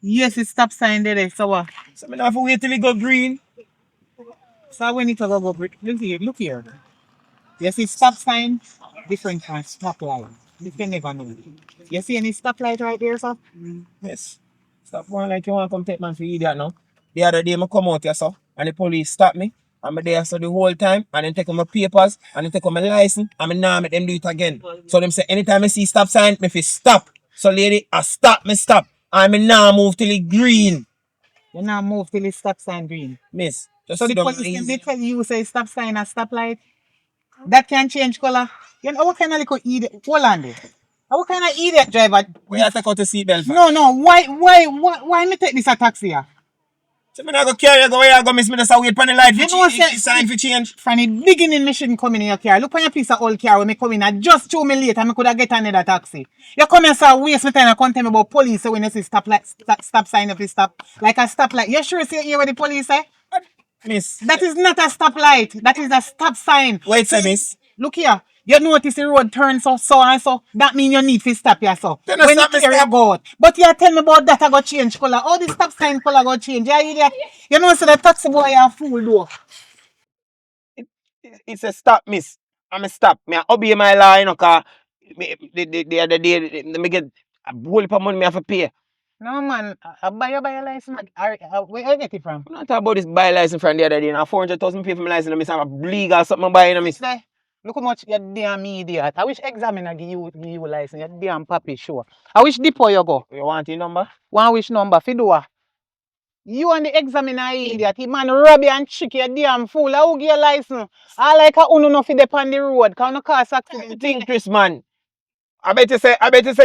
Yes, it's stop sign there, so what? So I have to wait till it go green. So when it go look here. You see stop sign, different from stop light. You can never know. You see any stop light right there, sir? Yes. Stop one like you want to come take man for idiot now. The other day I come out here, so, and the police stop me. I'm there so the whole time, and then take my papers, and then take my license, and I now make them do it again. So them say anytime I see stop sign, me fi stop. So lady, I stop, me stop. And me now move till it green. You now move till it stop sign green. Miss, just So sit the down police easy. can tell you say stop sign and stop light. That can change color. You know what kind of little idiot? Hold on there. What kind of idiot driver? We have to take out the seatbelt for. No. Why me take this a taxi here? So me not go carry you go where you go, miss me just wait for the light You for know change. Sign for change. From the beginning, me shouldn't come in your car. Look on your piece of old car when me come in. I just 2 minutes later, I could have get another taxi. You come here, so waste my time and come tell me about police. So when you see stop light, stop sign if you stop. Like a stop light. You sure see here what the police say? Miss. That is not a stop light. That is a stop sign. Wait a miss. Look here. You notice the road turns so and so. That means you need to stop here so. Then When stop you me, carry stop. a boat. But you tell me about that I got change color. All the stop sign color got change. You idiot. You know so the taxi boy are fool though. It's a stop, miss. I'm a stop. Me I obey my law, you know, cause the other day, me get a whole heap of money me have to pay. No man, I buy a license. Where I get it from? I'm not talking about this buy license from the other day. Now 400,000 pay for my license, and me say I'm legal something buying, miss. Say, look how much you damn idiot. I wish examiner give you license. You damn papi sure. I wish depot you go. You want your number? One wish number, Fidua. You and the examiner idiot. He man rob you and trick you damn fool. I will give you license. I like a uno no fi dep on the road. Cause no cause accident. Think, Chris, man. I bet you say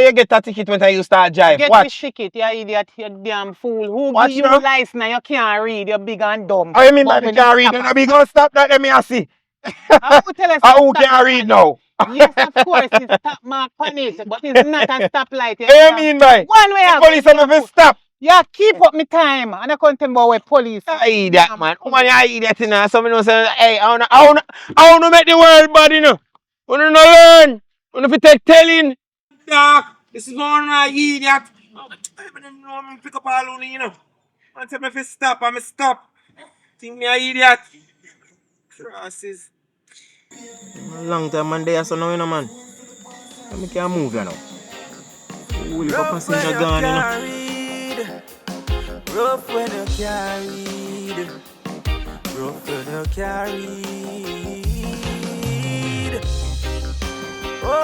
you get a ticket when you start drive. Get Watch. the ticket, you idiot, you damn fool. Who Watch give you now. license and you can't read, you're big and dumb. I mean, But me can't read. Then I be gonna stop that. Let me see. I will tell us Who can't read now? Yes, of course, it's stop mark on it, but it's not a stoplight. What you mean by? One way The I police have to stop. Yeah, keep up my time. And I can't tell about where police. I idiot, man. Woman, you idiot, you know. Somebody know say, hey, I wanna make the world bad, you know. Wanna no learn. Wanna fi take telling. Dog, this is one idiot. I don't know me pick up all on you know. Man tell me if stop, I'm stop. Think me a idiot. Crosses. Long time man there so now you know man. I can't move you now. Holy passenger gone, you know. Rough when you carried, rough when you carried. Oh,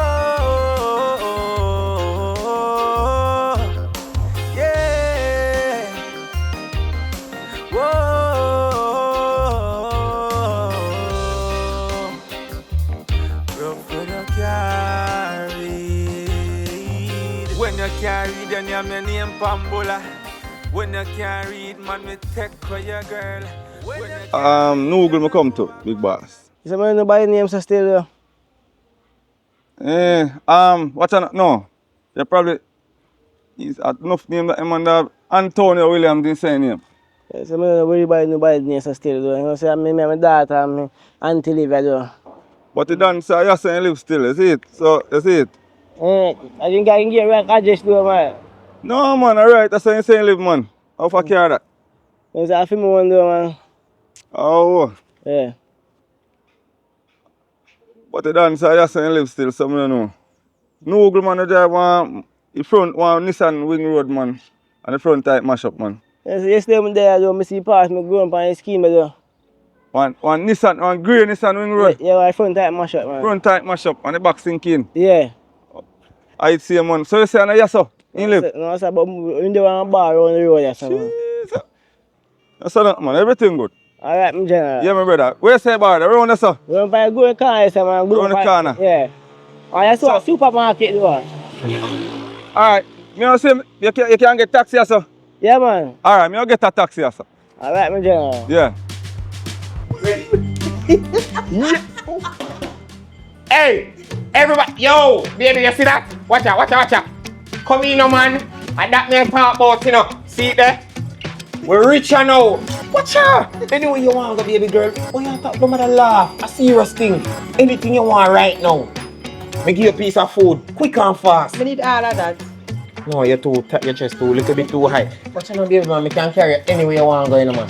yeah. Whoa, rough when you carried. When you carried, then you have your name Pambola. When you can't read, man, me take for your girl. Noogle me come to, big boss. Is that man buy names are still What's that? No. You probably is enough name that him and Antonio Williams didn't say name. Is that man worry buy names are still though. You know say me my daughter and me auntie live though. But he done say you say he live still, you see it? So you see it? I think I can get right address though man. No man, alright, that's how you say he live man. How far care that? You say I feel me one though man. Oh. Yeah. But he done say you say he live still, so I don't know. Noogle man drive one Nissan Wing Road man. And the front type mash up man. Yesterday I'm there though, I see pass me going on his scheme though. One Nissan, one grey Nissan Wing Road. Yeah, right front type mash up man. Front type mash up and the back sinking. Yeah. I see man. So you say yes sir? He live? No sir, but in the one bar around the road yes sir man. Jesus. That's that man, everything good. Alright, my general. Yeah my brother. Where you say bar? Around there sir? We're going to go in the corner yes sir man. Around the corner? Yeah. Oh, that's what supermarket though. Alright. Me want say you can get taxi sir? Yeah man. Alright, me will get a taxi sir. Alright, my general. Yeah. Hey, everybody, yo, baby, you see that? Watch out. Come in, no man. And that me talk about, you know. See it there? We're richer now. Watch out. Anyway you want to go, baby girl. Oh, you talk no matter laugh. A serious thing. Anything you want right now. Me give you a piece of food, quick and fast. We need all of that. No, you're your chest too, little bit too high. But you know, baby man, me can carry you anywhere you want to go, you know, man.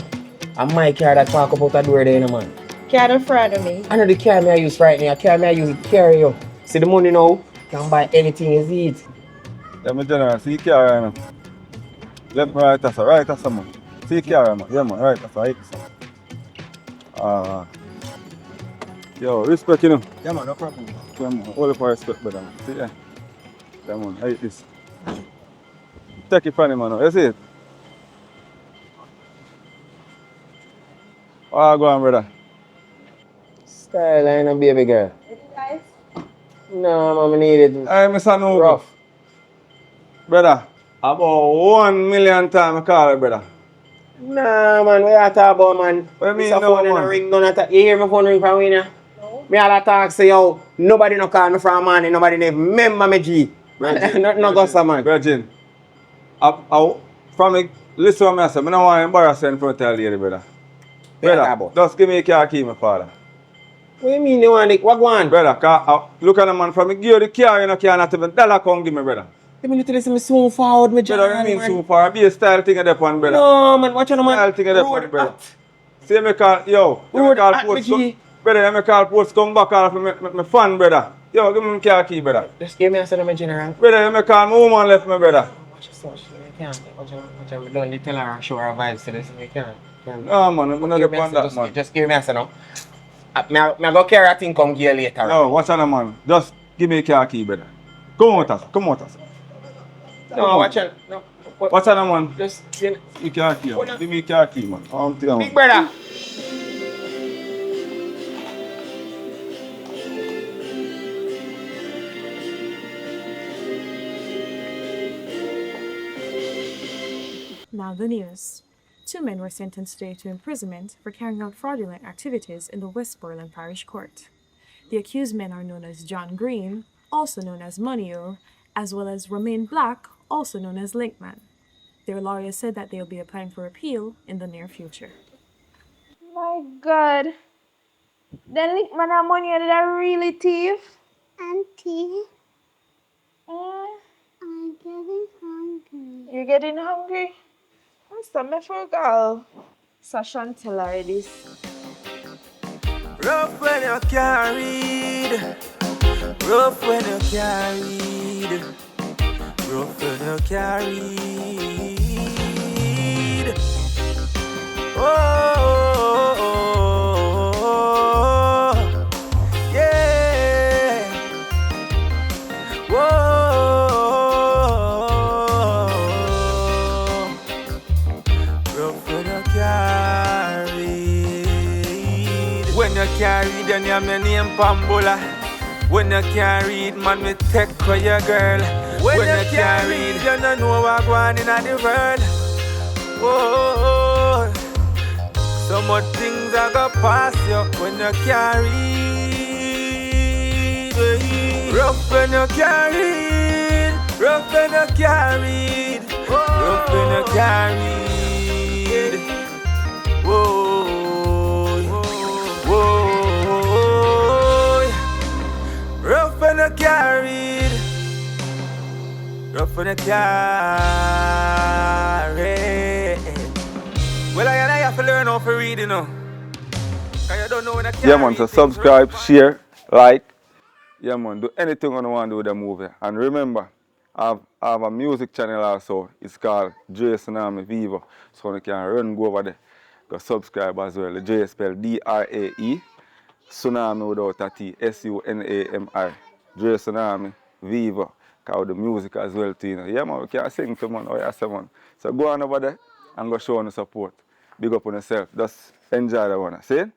And my car that park up out the door there, you know, man. Can't afraid of me. I know the car me I use right now, car me I use to carry you. See the money now, can buy anything you see it. Yeah, my general, see carry man. Left me right, that's right, that's man. See carry man. Yeah man, right, that's right. Yo, respect you know. Yeah, man, no problem. Yeah man, all for respect, brother. See yeah. Yeah man, I hate this. Take it from him man, you see it? Oh, go on brother. Style, I ain't a baby girl. No, mama need it Hey, Mr. Noble. rough. Brother, about 1 million times I call it, brother. Nah, man, what you talk about, man? What you mean, This no, phone man? in ring, none of that. You hear my phone ring from me now? No. Me all talk say, yo, nobody no call me from money, nobody never remember me G. Nothing no go so, man. Virgin, from me, listen to me, I say, I don't want to embarrass you in front of the lady, brother. Brother, just give me a car key, my father. What you mean you want it? What go on? Brother, look at the man from me, give you the car, you know, can't not even $1 come give me, brother. You mean you tell me soon forward, me John, Brother, you mean soon far, be a style thing at that one, brother. No, man, watch out, man. Style thing at that one, brother. See me call, yo, you Road call at post, me, G. brother, you call post, come back off my fan, brother. Yo, give me my car key, brother. Just give me a my general. Brother, you call my woman left me, brother. Watch yourself, you can't. Watch out, don't tell her, show her vibes to this, you can't. No, man, I'm not depend that, man. Just give me a now. Me go carry a thing come here later. No, watch out, man. Just give me a car key, brother. Come with us, come with us. No, watch out. No. Watch out, man. Just, you know. Give me car key, man. Give me a car key, man. Big brother. Now the news. 2 men were sentenced today to imprisonment for carrying out fraudulent activities in the Westmoreland Parish Court. The accused men are known as John Green, also known as Monio, as well as Romain Black, also known as Linkman. Their lawyers said that they will be applying for appeal in the near future. My God. Then Linkman and Money, did I really thief? Auntie, I'm getting hungry. You're getting hungry? What's the me for girl? Sasha tell her this. Rough when you carried, rough when you carried, rough when you carried. Oh, yeah. Whoa. Rough when you carried. When you carried, then you have your name Pambola. When you carried, man, we take for your girl. When you carried, you don't know what going on in the world. Oh, so much things are gonna pass you when you carried. Rough when you carried, rough when you carried, rough when you carried. Whoa, whoa, rough when you carried, rough when you carried. Well, I have to learn how to read, you know. Cause you don't know when I Yeah, man, so subscribe, share, like. Yeah, man, do anything you want to do with the movie. And remember, I have a music channel also. It's called J Tsunami Vivo. So you can run go over there. Go subscribe as well. The J is spelled D-R-A-E. Tsunami without a T. S-U-N-A-M-I. J Tsunami Vivo. Cause the music as well too, you know. Yeah, man, we can sing to man. Oh, yeah, say, man. So go on over there and go show on the support. Big up on yourself. Just enjoy the one. See?